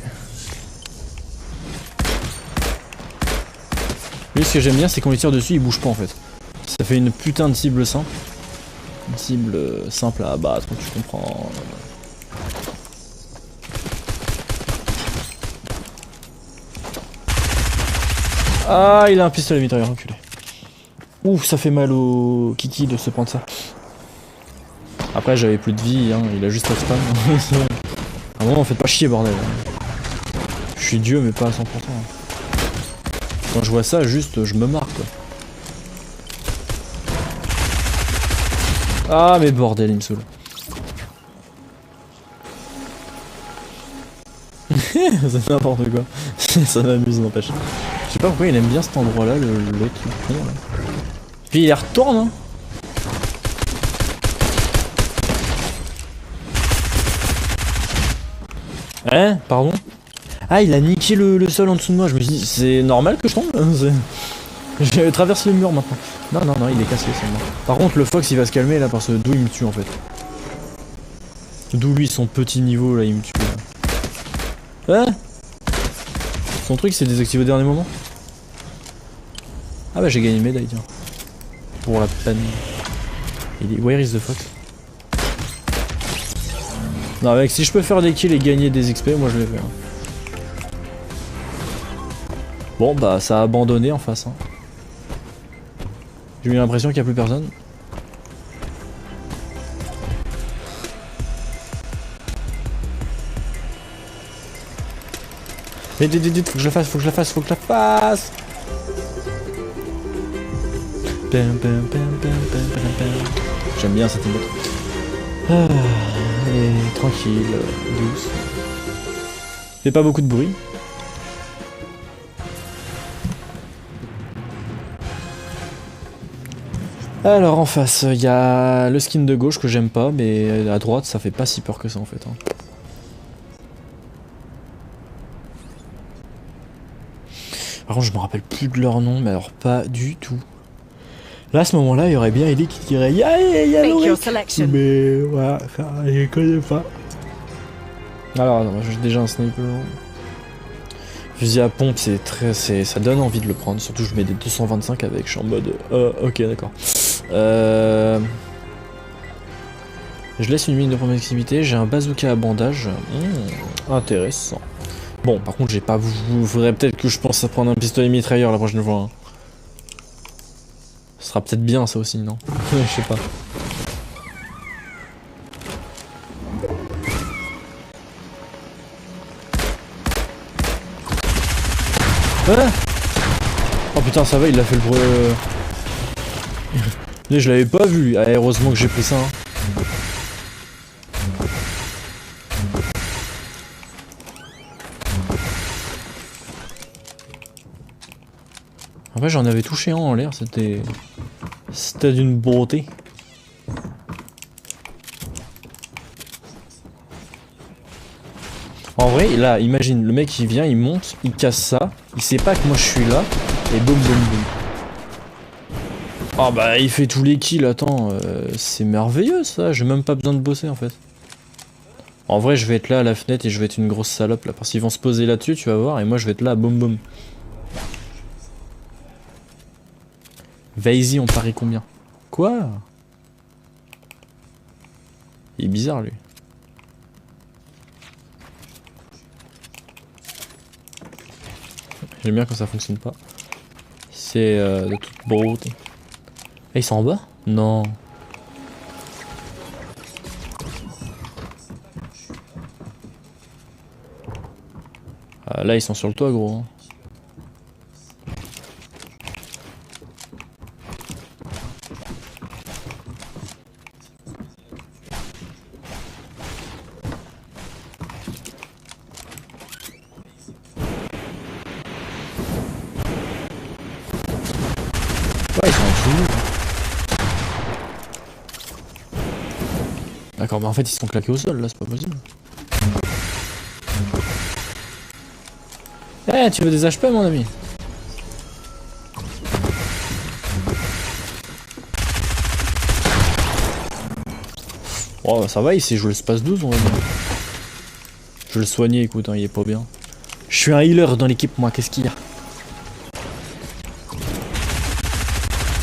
Lui ce que j'aime bien c'est qu'on lui tire dessus, il bouge pas en fait. Ça fait une putain de cible simple. Une cible simple à abattre, tu comprends. Ah, il a un pistolet mitrailleur, enculé. Ouf, ça fait mal au kiki de se prendre ça. Après, j'avais plus de vie, hein, il a juste spam. À un moment, faites pas chier, bordel. Je suis Dieu, mais pas à 100%. Quand je vois ça, juste, je me marre, quoi. Ah, mais bordel, il me saoule. C'est n'importe quoi. Ça m'amuse, n'empêche. Je sais pas pourquoi il aime bien cet endroit là, l'autre con là. Puis il retourne hein. Hein? Pardon? Ah il a niqué le sol en dessous de moi, je me suis dit c'est normal que je tombe hein, je traverse le mur maintenant. Non non non il est cassé seulement. Par contre le Fox il va se calmer là parce que d'où il me tue en fait. D'où lui son petit niveau là il me tue là. Hein? Son truc c'est désactivé au dernier moment. Ah bah j'ai gagné une médaille tiens. Pour la peine. Il est... Where is the Fox? Non mec si je peux faire des kills et gagner des XP moi je vais faire. Bon bah ça a abandonné en face hein. J'ai eu l'impression qu'il n'y a plus personne. Mais faut que je la fasse, faut que je la fasse, faut que je la fasse. J'aime bien cette émote. Ah, elle est tranquille, douce. Fait pas beaucoup de bruit. Alors en face, il y a le skin de gauche que j'aime pas, mais à droite ça fait pas si peur que ça en fait. Hein. Par contre je me rappelle plus de leur nom, mais alors pas du tout. Là à ce moment-là, il y aurait bien Ellie qui dirait ya Loric, mais voilà, je les connais pas. Alors non, j'ai déjà un sniper. Fusil à pompe, ça donne envie de le prendre, surtout je mets des 225 avec, je suis en mode ok d'accord. Je laisse une mine de première activité, j'ai un bazooka à bandage. Intéressant. Bon, par contre, j'ai pas. Faudrait peut-être que je pense à prendre un pistolet mitrailleur la prochaine fois. Hein. Ce sera peut-être bien ça aussi, non? Je sais pas. Ah oh putain, ça va, il a fait le bruit. Je l'avais pas vu. Ah, heureusement que j'ai pris ça. Hein. Après, j'en avais touché un en l'air, c'était d'une beauté. En vrai, là, imagine, le mec il vient, il monte, il casse ça, il sait pas que moi je suis là, et boum boum boum. Ah bah il fait tous les kills, attends, c'est merveilleux ça, j'ai même pas besoin de bosser en fait. En vrai je vais être là à la fenêtre et je vais être une grosse salope là, parce qu'ils vont se poser là-dessus, tu vas voir, et moi je vais être là, boum boum. Vas-y, on parie combien? Quoi? Il est bizarre lui. J'aime bien quand ça fonctionne pas. C'est de toute beauté. Ah, ils sont en bas? Non. Ah, là, ils sont sur le toit, gros. Ouais, ils sont en dessous. D'accord, mais en fait, ils sont claqués au sol, là, c'est pas possible. Eh, tu veux des HP, mon ami? Oh, ça va, il s'est joué le space 12, on va dire. Je vais le soigner, écoute, hein, il est pas bien. Je suis un healer dans l'équipe, moi, qu'est-ce qu'il y a?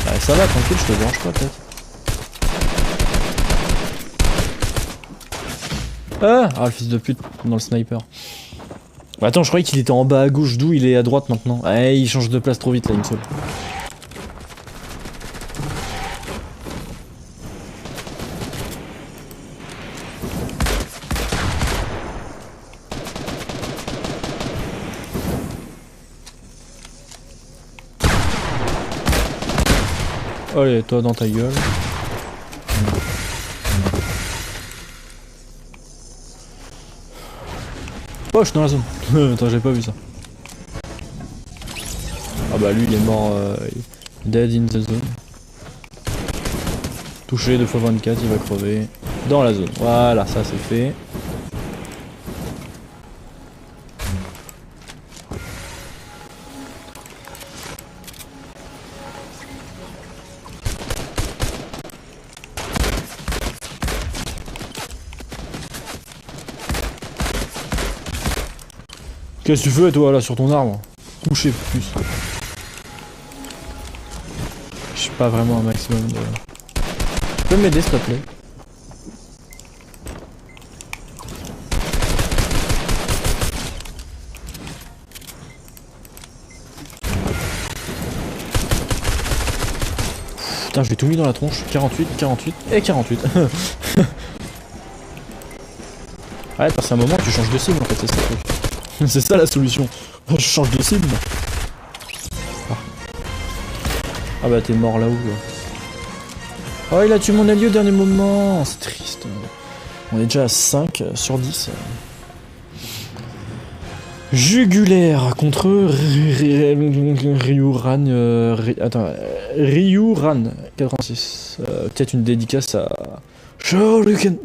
Ouais, ça va, tranquille, je te dérange pas, peut-être. Ah, le fils de pute, dans le sniper. Attends, je croyais qu'il était en bas à gauche, d'où il est à droite maintenant. Ah, il change de place trop vite, là, il me saoule. Allez, toi dans ta gueule. Oh, je suis dans la zone. Attends, j'ai pas vu ça. Ah bah lui, il est mort. Dead in the zone. Touché 2 x 24, il va crever. Dans la zone. Voilà, ça c'est fait. Qu'est-ce que tu fais toi là sur ton arbre? Touché plus. Je suis pas vraiment un maximum de... Tu peux m'aider s'il te plaît? Putain, je l'ai tout mis dans la tronche. 48, 48 et 48. Ouais, parce qu'à un moment, tu changes de cible en fait, c'est ça le truc. C'est ça la solution. Je change de cible. Ah bah t'es mort là-haut. Oh, il a tué mon allié au dernier moment. C'est triste. On est déjà à 5 sur 10. Jugulaire contre Ryuran. Attends, Ryuran 86. Peut-être une dédicace à Shoryuken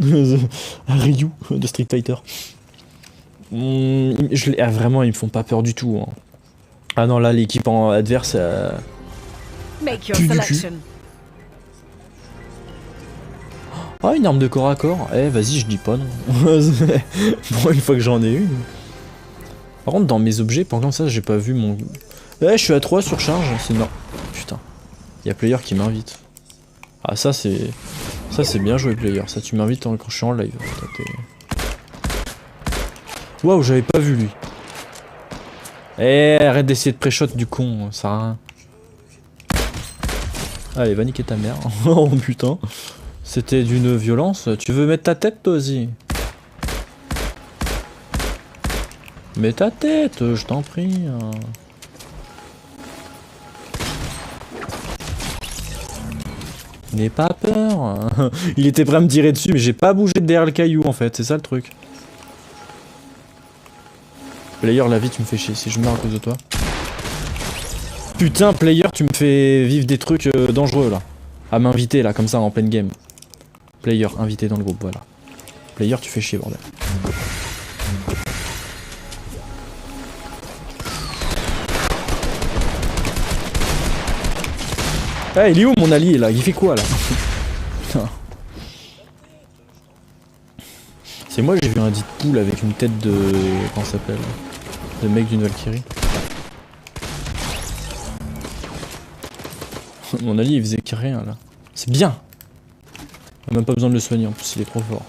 à Ryu de Street Fighter. Vraiment, ils me font pas peur du tout. Hein. Ah non, là, l'équipe en adverse pue du cul. Ah, une arme de corps à corps. Eh, vas-y, je dis pas non. Bon, une fois que j'en ai une. Par contre, dans mes objets, pendant ça, j'ai pas vu mon... Eh, je suis à 3 sur charge, c'est non. Putain. Il y a player qui m'invite. Ah, ça, c'est... Ça, c'est bien joué, player. Ça, tu m'invites quand je suis en live. Waouh, j'avais pas vu, lui. Eh, arrête d'essayer de pré-shot du con, ça sert à rien. Allez, va niquer ta mère. Oh, putain. C'était d'une violence. Tu veux mettre ta tête, toi aussi? Mets ta tête, je t'en prie. N'aie pas peur. Il était prêt à me tirer dessus, mais j'ai pas bougé de derrière le caillou en fait, c'est ça le truc. Player, la vie, tu me fais chier si je meurs à cause de toi. Putain, player, tu me fais vivre des trucs dangereux là. À m'inviter là, comme ça en pleine game. Player, invité dans le groupe, voilà. Player, tu fais chier, bordel. Ah, il est où mon allié là? Il fait quoi là? C'est moi, j'ai vu un Deadpool avec une tête de... Comment ça s'appelle? De mec d'une Valkyrie. Mon allié il faisait rien là. C'est bien! On a même pas besoin de le soigner en plus, il est trop fort.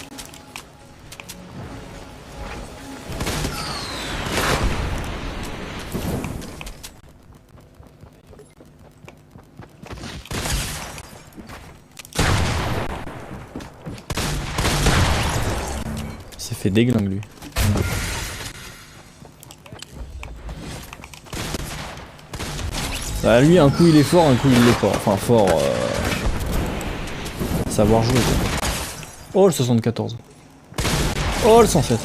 Il s'est fait déglingue lui. Bah lui un coup il est fort, un coup il est fort. Enfin fort... Savoir jouer quoi. Oh le 74. Oh le 107.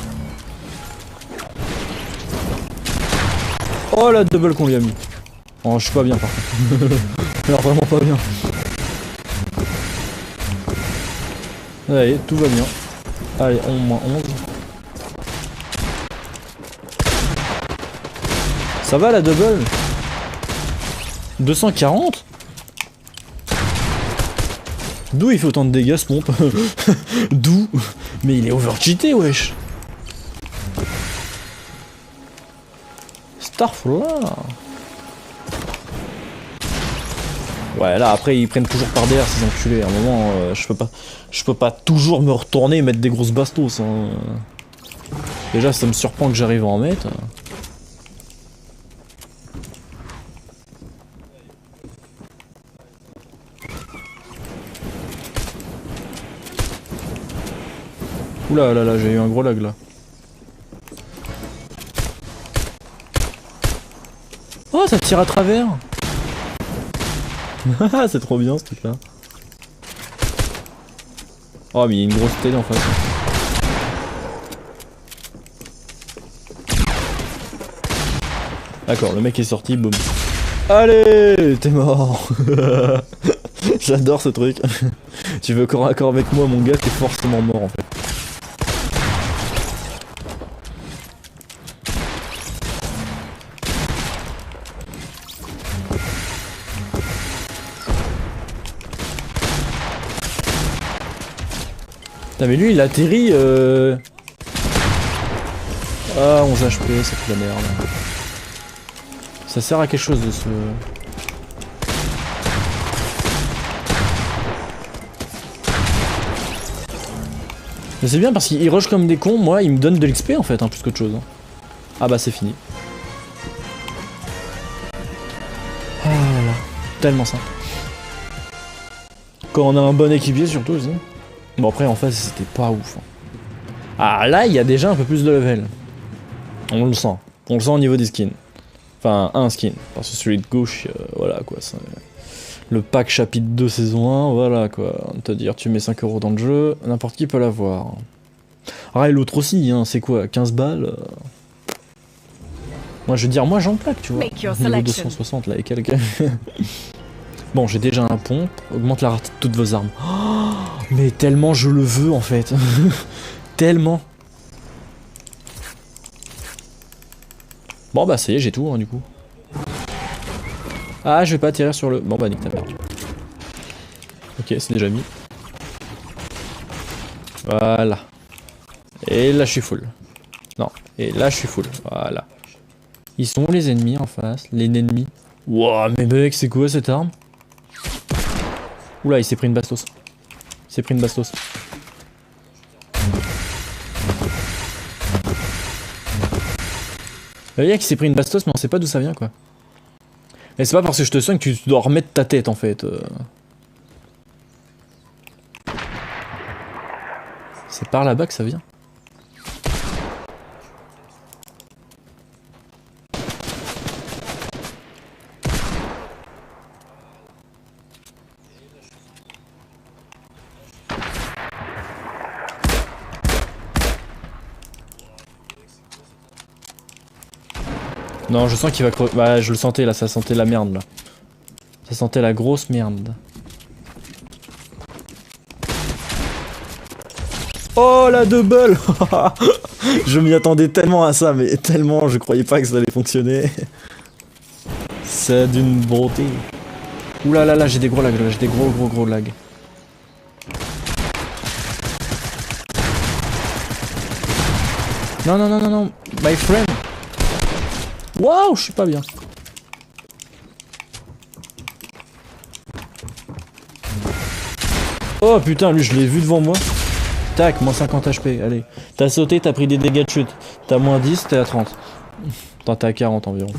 Oh la double qu'on lui a mis. Oh je suis pas bien par contre. Alors vraiment pas bien. Allez, tout va bien. Allez, 11 moins 11. Ça va la double? 240? D'où il fait autant de dégâts ce pompe? D'où? Mais il est overcheaté wesh. Starfall. Ouais là après ils prennent toujours par derrière ces enculés. À un moment je peux pas toujours me retourner et mettre des grosses bastos. Hein. Déjà ça me surprend que j'arrive à en mettre. Oula là là, j'ai eu un gros lag là. Oh, ça tire à travers. C'est trop bien ce truc là. Oh, mais il y a une grosse télé en face. D'accord, le mec est sorti, boum. Allez, t'es mort. J'adore ce truc. Tu veux corps à corps avec moi, mon gars, t'es forcément mort en fait. Putain mais lui il atterrit Ah 11 HP, c'est de la merde. Ça sert à quelque chose de ce... Mais c'est bien parce qu'il rush comme des cons, moi il me donne de l'XP en fait, hein, plus qu'autre chose. Ah bah c'est fini. Ah là là, tellement simple. Quand on a un bon équipier surtout aussi. Bon après en face c'était pas ouf. Ah là il y a déjà un peu plus de level. On le sent. On le sent au niveau des skins. Enfin un skin. Parce que celui de gauche, voilà quoi. Le pack chapitre 2 saison 1, voilà quoi. Te dire tu mets 5 € dans le jeu, n'importe qui peut l'avoir. Ah et l'autre aussi, hein, c'est quoi 15 balles Moi je veux dire, moi j'en plaque tu vois. Niveau 260 là et quelques. Bon j'ai déjà un pompe, augmente la rareté de toutes vos armes. Oh, mais tellement je le veux en fait. Tellement. Bon bah ça y est j'ai tout hein, du coup. Ah je vais pas atterrir sur le... Bon bah nique ta mère. Ok c'est déjà mis. Voilà. Et là je suis full. Non, et là je suis full. Voilà. Ils sont où les ennemis en face? Les ennemis. Wouah mais mec c'est quoi cette arme? Oula il s'est pris une bastos. Il s'est pris une bastos. Le gars qui s'est pris une bastos mais on sait pas d'où ça vient quoi. Mais c'est pas parce que je te soigne que tu dois remettre ta tête en fait. C'est par là-bas que ça vient. Non, je sens qu'il va crever. Bah, je le sentais là, ça sentait la merde là. Ça sentait la grosse merde. Oh la double. Je m'y attendais tellement à ça, mais tellement, je croyais pas que ça allait fonctionner. C'est d'une beauté. Ouh là là là, j'ai des gros lags là, j'ai des gros lags. Non, non, non, non, non, my friend. Waouh, je suis pas bien. Oh putain, lui je l'ai vu devant moi. Tac, moins 50 HP, allez. T'as sauté, t'as pris des dégâts de chute. T'as moins 10, t'es à 30. Attends, t'es à 40 environ.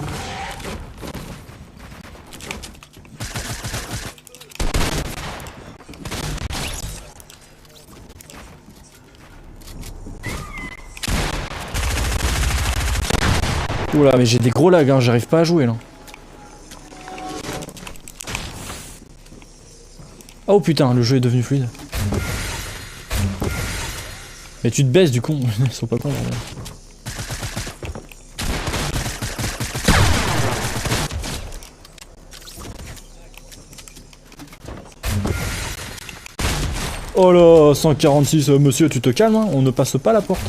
Oula, mais j'ai des gros lags, hein, j'arrive pas à jouer là. Oh putain, le jeu est devenu fluide. Mais tu te baisses du con, ils sont pas cons. Oh là, 146, monsieur, tu te calmes, hein, on ne passe pas la porte.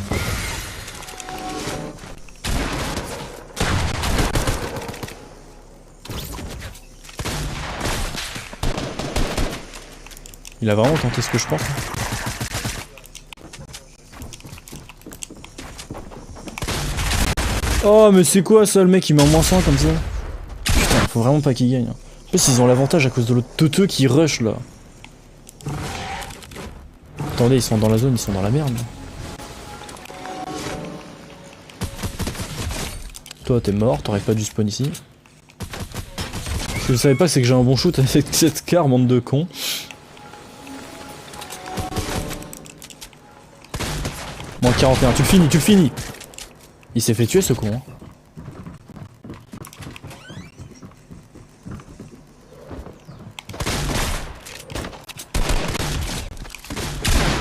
Il a vraiment tenté ce que je pense. Oh mais c'est quoi ça, le mec il met en moins 100 comme ça? Putain, faut vraiment pas qu'il gagne. En plus ils ont l'avantage à cause de l'autre teuteux qui rush là. Attendez, ils sont dans la zone, ils sont dans la merde. Toi t'es mort, t'aurais pas dû spawn ici. Ce que je savais pas c'est que j'ai un bon shoot avec cette carte, bande de cons. Moins 41, tu le finis, tu le finis. Il s'est fait tuer ce con. Hein.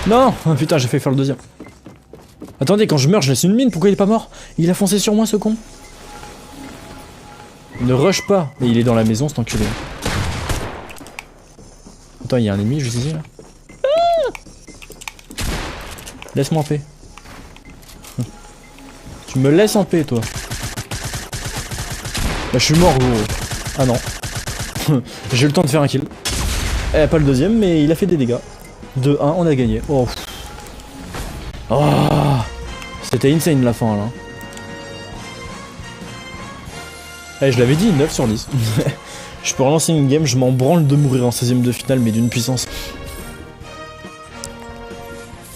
Non. Oh, putain, j'ai fait faire le deuxième. Attendez, quand je meurs, je laisse une mine, pourquoi il est pas mort? Il a foncé sur moi ce con. Ne rush pas. Et il est dans la maison, cet enculé. Attends, il y a un ennemi juste ici là. Ah, laisse-moi en paix. Tu me laisses en paix, toi. Bah, je suis mort, gros. Ah non. J'ai eu le temps de faire un kill. Eh, pas le deuxième, mais il a fait des dégâts. 2-1, on a gagné. Oh. Oh. C'était insane la fin, là. Eh, je l'avais dit, 9 sur 10. Je peux relancer une game, je m'en branle de mourir en 16ème de finale, mais d'une puissance.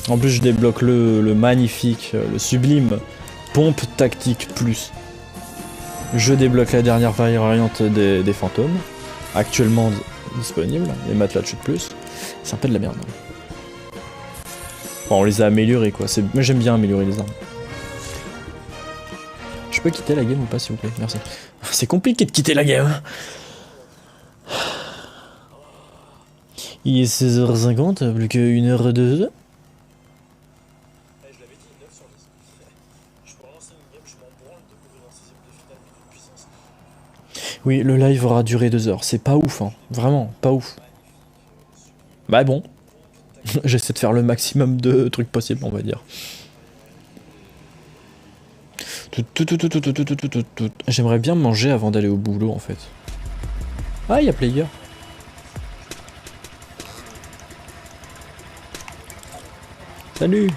En plus, je débloque le magnifique, le sublime Pompe Tactique Plus. Je débloque la dernière variante des fantômes, actuellement disponible, les matelas de chute plus. C'est un peu de la merde. Bon, on les a améliorés quoi. Moi j'aime bien améliorer les armes. Je peux quitter la game ou pas s'il vous plaît? Merci. C'est compliqué de quitter la game. Il est 16h50, plus qu'une heure de jeu. Oui, le live aura duré 2 heures. C'est pas ouf, hein. Vraiment, pas ouf. Bah bon. J'essaie de faire le maximum de trucs possibles, on va dire. J'aimerais bien manger avant d'aller au boulot, en fait. Ah, il y a player. Salut.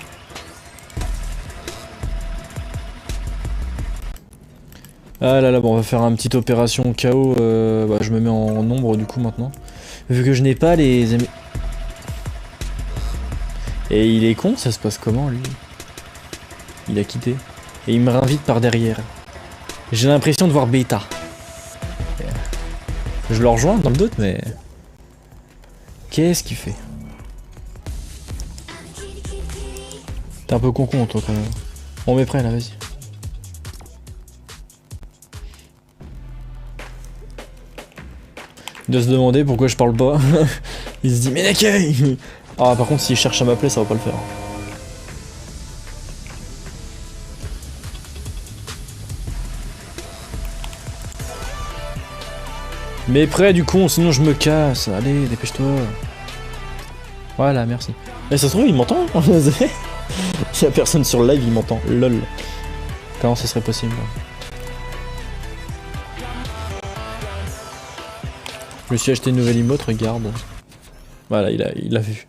Ah là là, bon, on va faire une petite opération KO. Bah, je me mets en nombre du coup maintenant. Vu que je n'ai pas les amis. Et il est con, ça se passe comment lui? Il a quitté. Et il me réinvite par derrière. J'ai l'impression de voir Beta. Je le rejoins dans le doute, mais... Qu'est-ce qu'il fait? T'es un peu con toi quand même. On met prêt là, vas-y. De se demander pourquoi je parle pas. Il se dit mais l'accueil. Ah par contre s'il cherche à m'appeler ça va pas le faire. Mais prêt du con sinon je me casse. Allez dépêche-toi. Voilà merci. Mais ça se trouve il m'entend. S'il y a personne sur le live il m'entend. Lol. Comment ça serait possible? Je me suis acheté une nouvelle emote, regarde. Voilà, il a vu.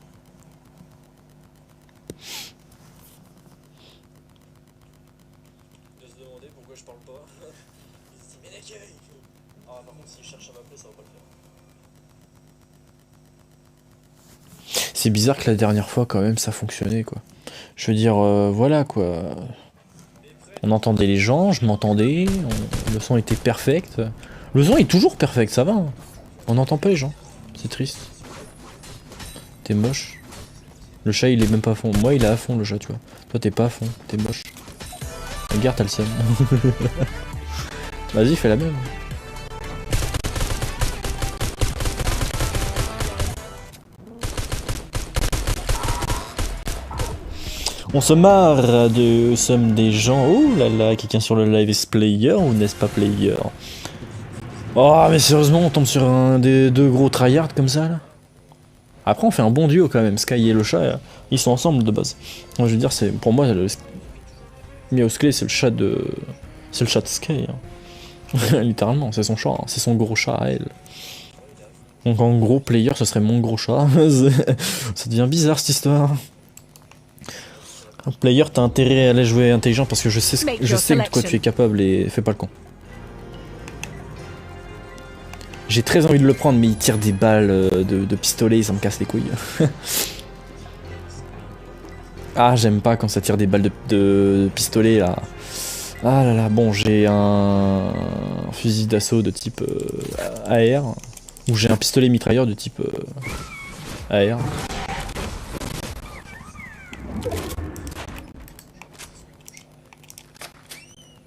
De se demander pourquoi je parle pas. Il se dit mais l'accueil. Ah par contre s'il cherche à m'appeler ça va pas le faire. C'est bizarre que la dernière fois quand même ça fonctionnait quoi. Je veux dire voilà quoi. On entendait les gens, je m'entendais, le son était perfect. Le son est toujours perfect, ça va. Hein. On n'entend pas les gens, c'est triste. T'es moche. Le chat il est même pas à fond. Moi il est à fond le chat tu vois. Toi t'es pas à fond, t'es moche. Regarde t'as le seum. Vas-y fais la même. On se marre de somme des gens. Oh là là, quelqu'un sur le live est player ou n'est-ce pas player? Oh mais sérieusement on tombe sur un des deux gros tryhards comme ça là. Après on fait un bon duo quand même, Sky et le chat, ils sont ensemble de base. Moi, je veux dire c'est pour moi le Miausclé c'est le chat de. C'est le chat de Sky. Hein. Littéralement, c'est son chat, hein. C'est son gros chat à elle. Donc en gros player ce serait mon gros chat. Ça devient bizarre cette histoire. Player t'as intérêt à aller jouer intelligent parce que je sais de quoi tu es capable et fais pas le con. J'ai très envie de le prendre mais il tire des balles de pistolet et ça me casse les couilles. Ah j'aime pas quand ça tire des balles de pistolet là. Ah là là bon j'ai un fusil d'assaut de type AR. Ou j'ai un pistolet mitrailleur de type AR.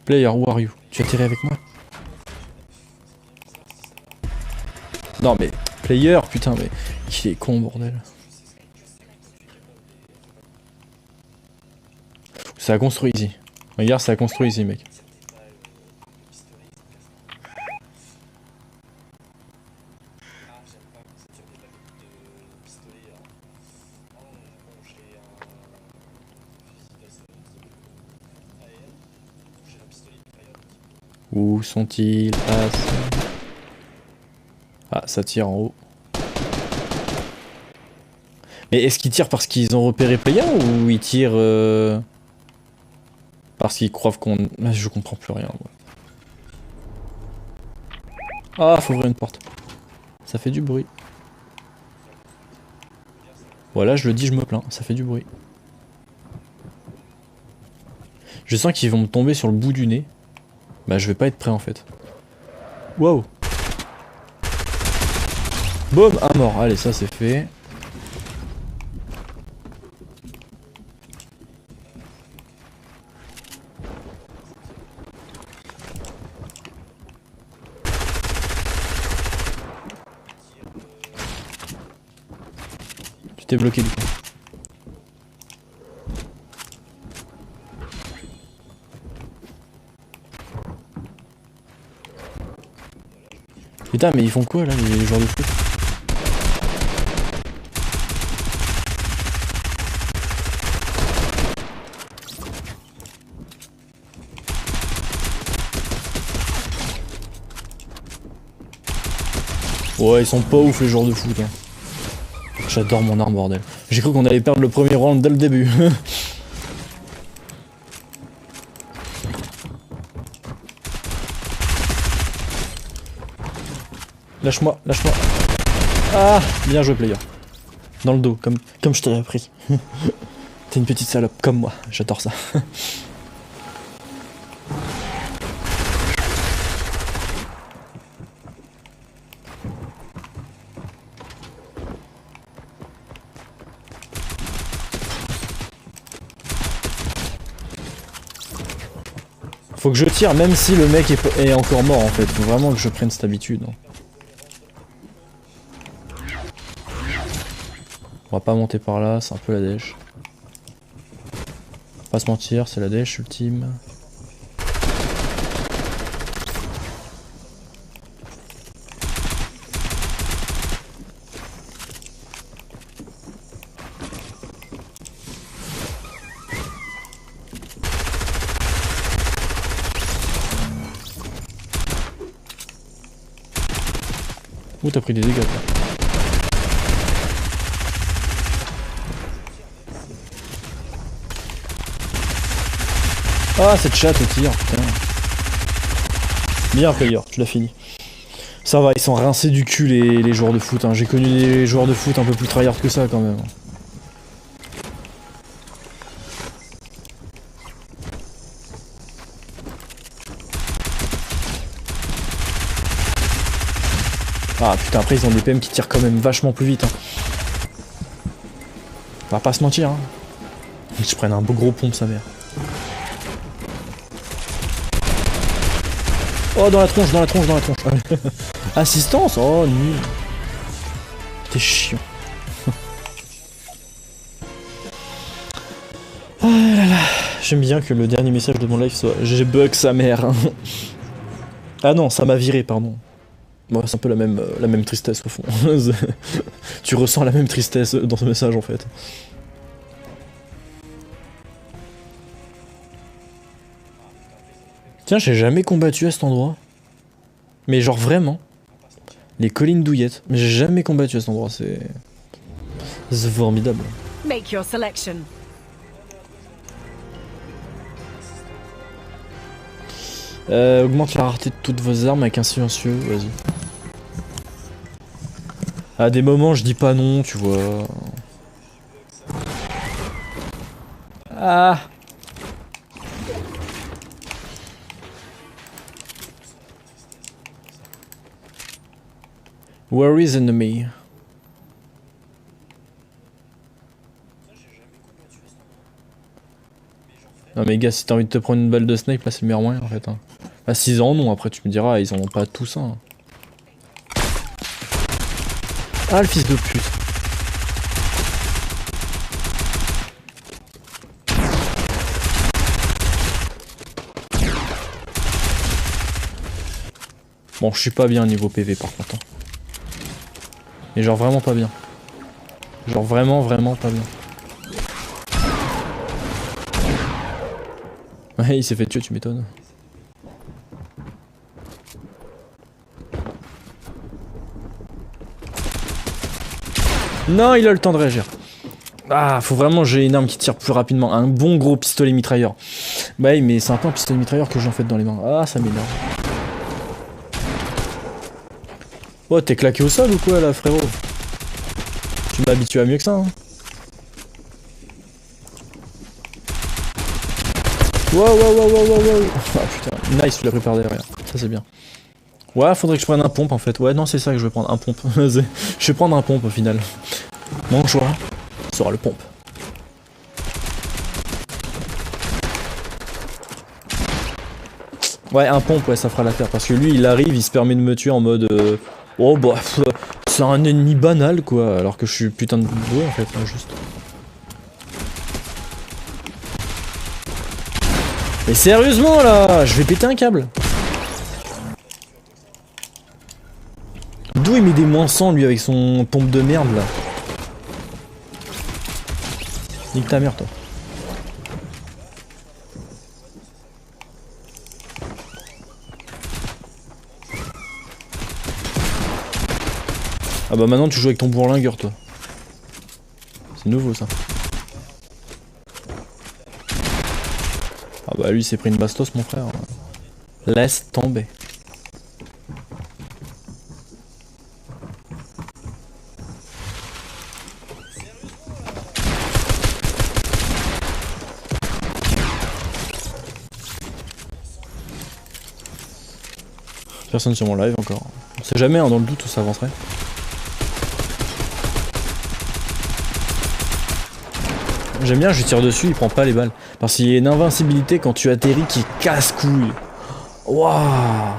Player, who are you? Tu as tiré avec moi? Non mais, player, putain mais, il est con bordel. Ça a construit ici. Regarde, ça a construit ici mec. Où sont-ils passés? Ah, ça tire en haut. Mais est-ce qu'ils tirent parce qu'ils ont repéré Player ou ils tirent parce qu'ils croient qu'on... Je comprends plus rien. Moi. Ah, faut ouvrir une porte. Ça fait du bruit. Voilà, je le dis, je me plains. Ça fait du bruit. Je sens qu'ils vont me tomber sur le bout du nez. Bah je vais pas être prêt en fait. Wow. Boum, un mort. Allez, ça c'est fait. T'es bloqué du coup. Putain mais ils font quoi là les joueurs de foot? Ouais ils sont pas ouf les joueurs de foot hein. J'adore mon arme bordel. J'ai cru qu'on allait perdre le premier round dès le début. Lâche-moi, lâche-moi. Ah, bien joué player. Dans le dos, comme je t'avais appris. T'es une petite salope, comme moi, j'adore ça. Faut que je tire même si le mec est encore mort en fait. Faut vraiment que je prenne cette habitude. On va pas monter par là, c'est un peu la dèche. Pas se mentir, c'est la dèche ultime. Ouh, t'as pris des dégâts toi. Ah, cette chatte au tir, putain. Bien player, tu l'as fini. Ça va, ils sont rincés du cul les joueurs de foot. Hein. J'ai connu des joueurs de foot un peu plus tryhard que ça quand même. Ah putain, après ils ont des PM qui tirent quand même vachement plus vite. Hein. On va pas se mentir. Hein. Je prenne un beau gros pompe sa mère. Oh dans la tronche, dans la tronche, dans la tronche. Assistance. Oh nul. T'es chiant. Ah là là. J'aime bien que le dernier message de mon live soit j'ai bug sa mère. Ah non, ça m'a viré, pardon. Bon, c'est un peu la même tristesse au fond. Tu ressens la même tristesse dans ce message en fait. Tiens, j'ai jamais combattu à cet endroit. Mais genre vraiment. Les collines douillettes. Mais j'ai jamais combattu à cet endroit, c'est formidable. Make your selection. Augmente la rareté de toutes vos armes avec un silencieux, vas-y. À des moments, je dis pas non, tu vois. Ah. Where is enemy? Non mais gars, si t'as envie de te prendre une balle de snipe, là c'est le meilleur moyen en fait. Hein. Bah s'ils en ont, après tu me diras, ils en ont pas tout ça. Hein. Ah le fils de pute. Bon, je suis pas bien niveau PV par contre. Hein. Mais genre vraiment pas bien. Genre vraiment pas bien. Ouais, il s'est fait tuer, tu m'étonnes. Non, il a le temps de réagir. Ah, faut vraiment j'ai une arme qui tire plus rapidement. Un bon gros pistolet mitrailleur. Bah oui, mais c'est un peu un pistolet mitrailleur que j'ai en fait dans les mains. Ah, ça m'énerve. Oh, t'es claqué au sol ou quoi là, frérot? Tu m'as habitué à mieux que ça, hein. Wow. Ah putain, nice, tu l'as pris par derrière. Ça c'est bien. Ouais, faudrait que je prenne un pompe en fait. Ouais, non, c'est ça que je vais prendre, un pompe. Je vais prendre un pompe au final. Mon choix sera le pompe. Ouais, un pompe, ouais, ça fera l'affaire. Parce que lui, il arrive, il se permet de me tuer en mode... Oh bah, c'est un ennemi banal quoi, alors que je suis putain de doué en fait, là, juste. Mais sérieusement là, je vais péter un câble. D'où il met des moins 100 lui avec son pompe de merde là. Nique ta mère toi. Ah bah maintenant tu joues avec ton bourlingueur toi. C'est nouveau ça. Ah bah lui il s'est pris une bastos mon frère. Laisse tomber. Personne sur mon live encore. On sait jamais hein, dans le doute où ça avancerait. J'aime bien, je lui tire dessus, il prend pas les balles. Parce qu'il y a une invincibilité quand tu atterris qui casse couille. Waouh.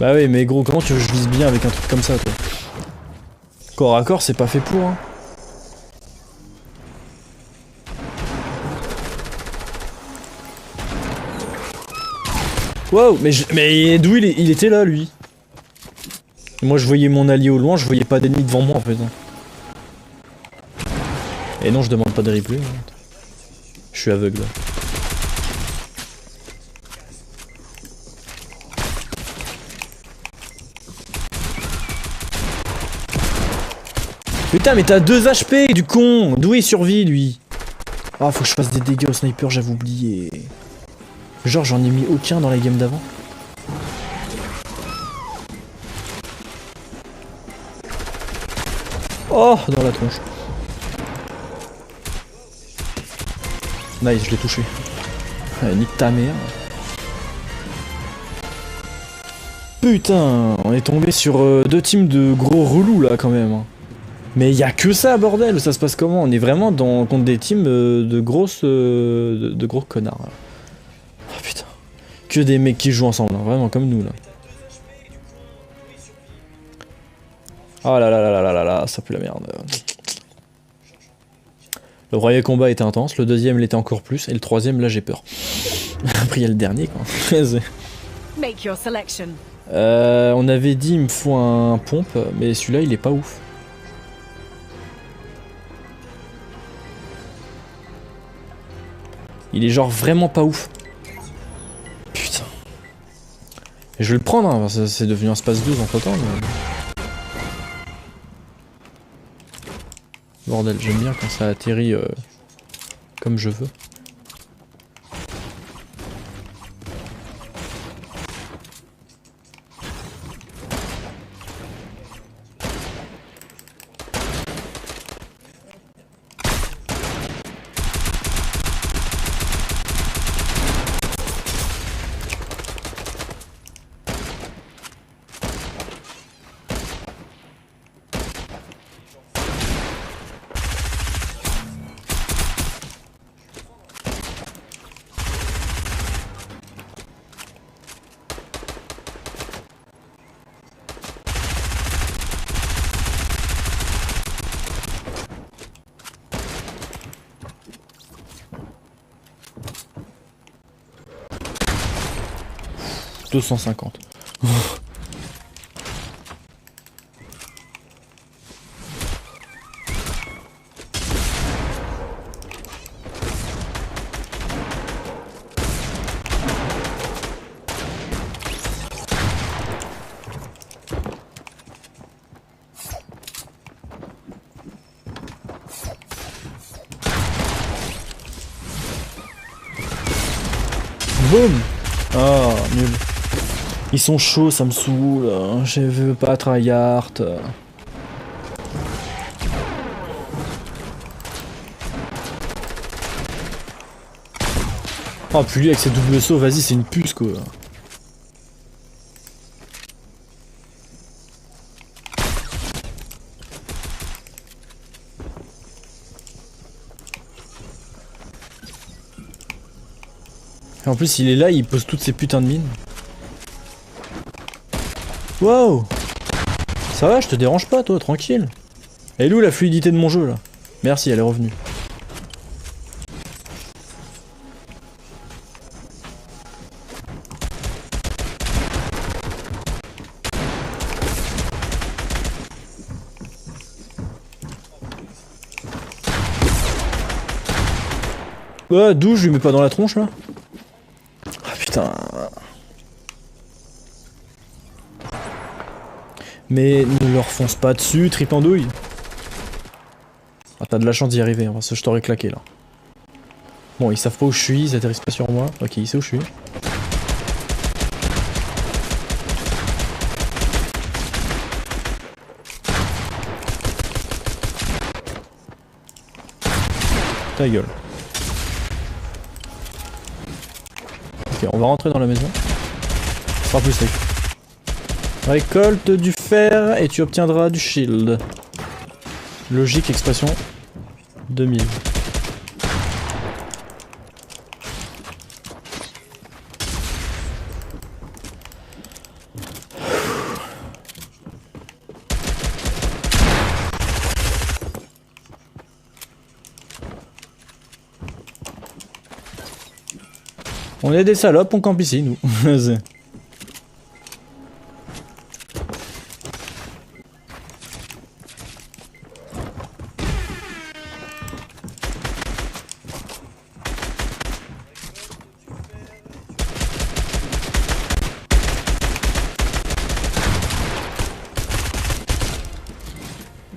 Bah oui, mais gros, comment tu veux que je vise bien avec un truc comme ça, toi? Corps à corps, c'est pas fait pour, hein. Wow, mais d'où il était là, lui? Moi, je voyais mon allié au loin, je voyais pas d'ennemis devant moi, en fait. Et non, je demande pas de replay. Je suis aveugle. Putain, mais t'as 2 HP, du con! D'où il survit, lui? Ah, faut que je fasse des dégâts au sniper, j'avais oublié. Genre, j'en ai mis aucun dans la game d'avant. Oh, dans la tronche. Nice, je l'ai touché. Allez, nique ta mère. Putain, on est tombé sur 2 teams de gros relous là quand même. Mais y a que ça, bordel, ça se passe comment? On est vraiment contre des teams de gros connards. Là. Oh putain. Que des mecs qui jouent ensemble, hein, vraiment comme nous là. Oh là là là là là là, ça pue la merde. Le premier combat était intense, le deuxième l'était encore plus, et le troisième là j'ai peur. Après il y a le dernier quoi. On avait dit il me faut un pompe, mais celui-là il est pas ouf. Il est genre vraiment pas ouf. Putain. Et je vais le prendre, hein, parce que c'est devenu un space 12 entre temps. Mais... Bordel, j'aime bien quand ça atterrit comme je veux. « 250. Boum. Ah, nul. Ils sont chauds, ça me saoule. Je veux pas tryhard. Oh, puis lui avec ses doubles sauts, vas-y, c'est une puce quoi. Et en plus il est là, il pose toutes ces putains de mines. Wow. Ça va, je te dérange pas toi, tranquille. Elle est où la fluidité de mon jeu là? Merci, elle est revenue. D'où je lui mets pas dans la tronche là? Ah putain. Mais ne leur fonce pas dessus, tripandouille. Ah t'as de la chance d'y arriver, hein, parce que je t'aurais claqué là. Bon, ils savent pas où je suis, ils atterrissent pas sur moi. Ok, il sait où je suis. Ta gueule. Ok, on va rentrer dans la maison. Ce sera plus safe. Récolte du fer et tu obtiendras du shield. Logique, expression 2000. On est des salopes, on campe ici, nous.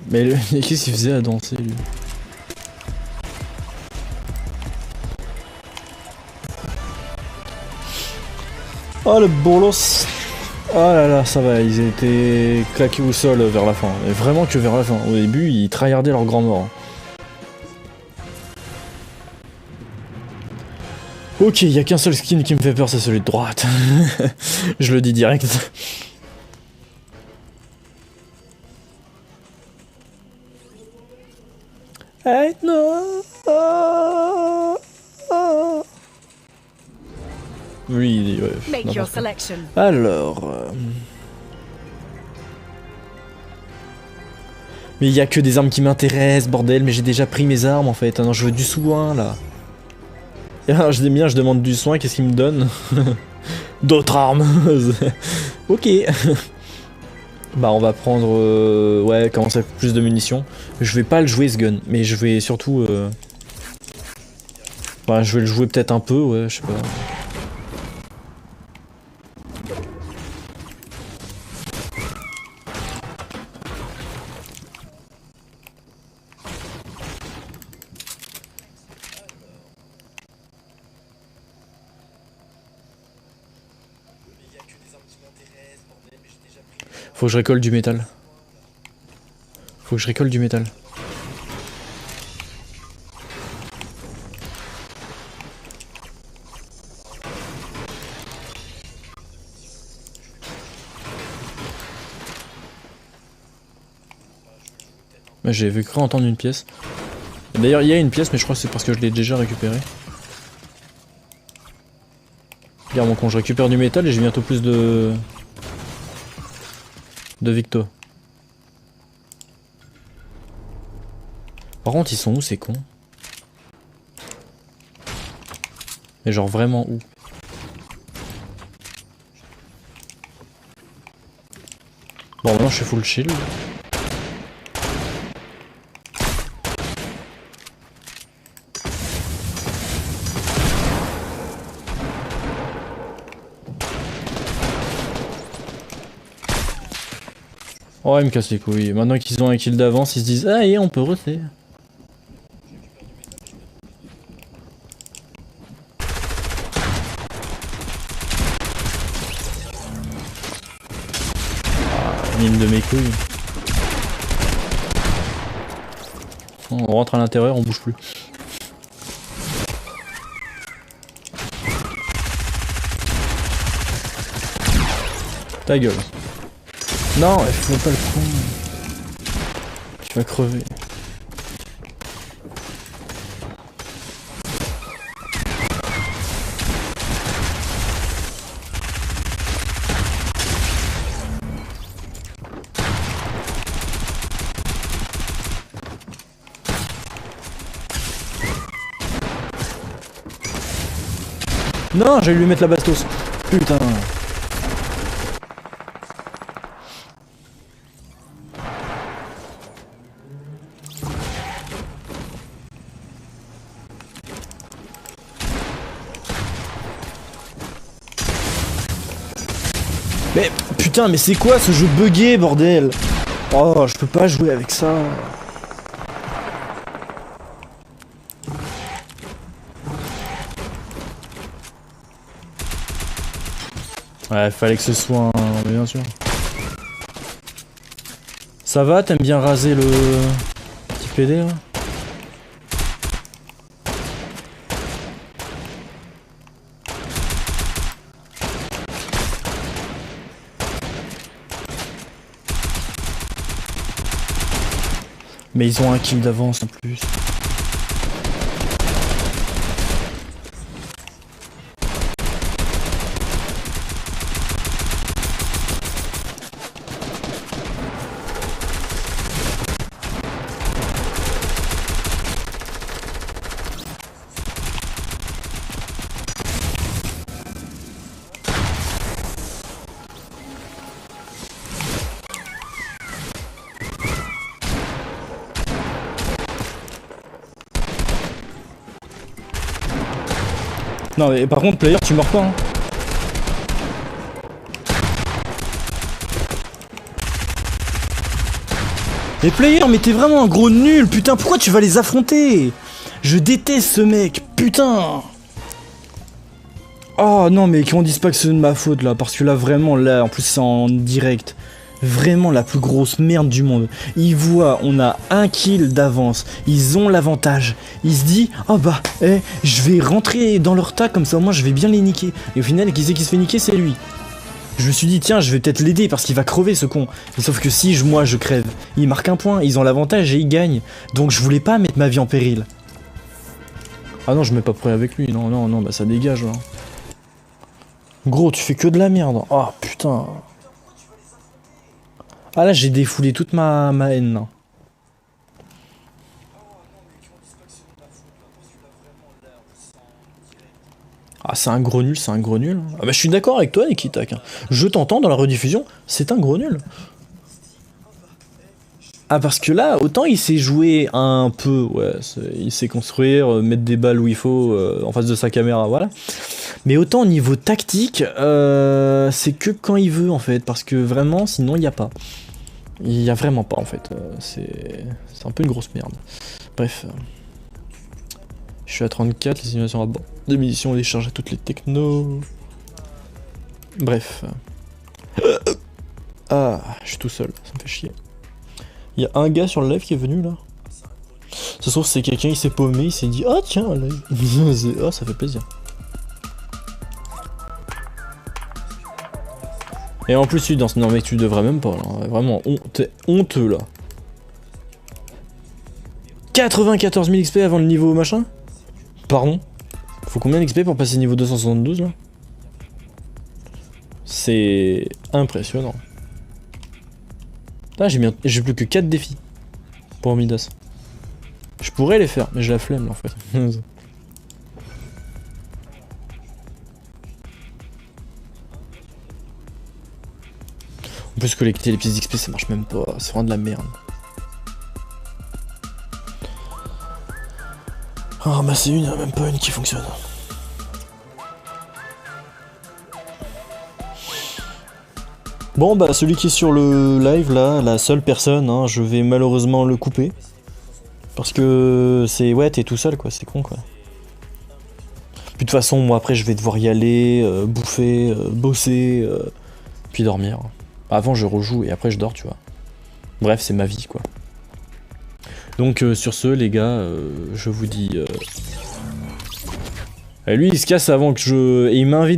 Mais qu'est-ce qu'il faisait à danser, lui? Oh le bourlos. Oh là là, ça va, ils étaient claqués au sol vers la fin. Mais vraiment que vers la fin. Au début, ils tryhardaient leur grand mort. Ok, il y a qu'un seul skin qui me fait peur, c'est celui de droite. Je le dis direct. Hey, no. Oui, ouais. Alors... Mais il y a que des armes qui m'intéressent, bordel, mais j'ai déjà pris mes armes en fait. Non, je veux du soin là. Et alors, je dis bien, je demande du soin, qu'est-ce qu'il me donne? D'autres armes. Ok. Bah on va prendre... ouais, commencer avec plus de munitions. Je vais pas le jouer ce gun, mais je vais surtout... Bah je vais le jouer peut-être un peu, ouais, je sais pas. Faut que je récolte du métal. Faut que je récolte du métal. J'ai vu cru entendre une pièce. D'ailleurs il y a une pièce mais je crois que c'est parce que je l'ai déjà récupérée. Regarde mon con, je récupère du métal et j'ai bientôt plus de victo. Par contre ils sont où ces cons? Mais genre vraiment où? Bon maintenant je suis full shield. Oh, ils me cassent les couilles. Maintenant qu'ils ont un kill d'avance, ils se disent ah, et on peut refaire. Ah, mine de mes couilles. On rentre à l'intérieur, on bouge plus. Ta gueule. Non, fais pas le con. Tu vas crever. Non, j'allais lui mettre la bastos. Putain. Mais putain, mais c'est quoi ce jeu buggé, bordel? Oh, je peux pas jouer avec ça. Ouais, fallait que ce soit un... bien sûr. Ça va, t'aimes bien raser le petit PD là? Mais ils ont un kill d'avance en plus. Non mais par contre player tu meurs pas hein. Mais player mais t'es vraiment un gros nul, putain, pourquoi tu vas les affronter? Je déteste ce mec, putain. Oh non mais qu'on dise pas que c'est de ma faute là, parce que là vraiment là en plus c'est en direct. Vraiment la plus grosse merde du monde. Ils voient, on a un kill d'avance. Ils ont l'avantage. Ils se disent, oh bah, je vais rentrer dans leur tas comme ça, moi je vais bien les niquer. Et au final, qui c'est qui se fait niquer? C'est lui. Je me suis dit, tiens, je vais peut-être l'aider parce qu'il va crever ce con. Et sauf que si moi je crève, ils marquent un point, ils ont l'avantage et ils gagnent. Donc je voulais pas mettre ma vie en péril. Ah non, je mets pas prêt avec lui. Non, non, non, bah ça dégage là. Gros, tu fais que de la merde. Oh putain. Ah là j'ai défoulé toute ma haine là. Ah c'est un gros nul, c'est un gros nul. Ah bah je suis d'accord avec toi Nikitak. Je t'entends dans la rediffusion, c'est un gros nul. Ah parce que là, autant il sait jouer un peu, ouais, il sait construire, mettre des balles où il faut, en face de sa caméra, voilà. Mais autant au niveau tactique, c'est que quand il veut en fait, parce que vraiment sinon il n'y a pas. Il y a vraiment pas en fait, c'est un peu une grosse merde. Bref. Je suis à 34, les simulations à bord. Des munitions, on les charge à toutes les technos. Bref. Ah, je suis tout seul, ça me fait chier. Il y a un gars sur le live qui est venu là. Ça se trouve c'est quelqu'un, il s'est paumé, il s'est dit ah tiens, là. Ah ça fait plaisir. Et en plus, tu danses. Non, mec, tu devrais même pas, là. Vraiment, t'es honteux, là. 94 000 XP avant le niveau machin? Pardon? Faut combien d'XP pour passer niveau 272, là? C'est impressionnant. Là, j'ai plus que 4 défis pour Midas. Je pourrais les faire, mais j'ai la flemme, là, en fait. En plus, collecter les pièces d'XP ça marche même pas, c'est vraiment de la merde. Ah, bah c'est une, même pas une qui fonctionne. Bon, bah celui qui est sur le live là, la seule personne, hein, je vais malheureusement le couper. Parce que c'est. Ouais, t'es tout seul quoi, c'est con quoi. Puis de toute façon, moi après je vais devoir y aller, bouffer, bosser, puis dormir. Avant je rejoue et après je dors, tu vois. Bref, c'est ma vie quoi. Donc sur ce les gars, je vous dis... Et lui il se casse avant que je... Et il m'invite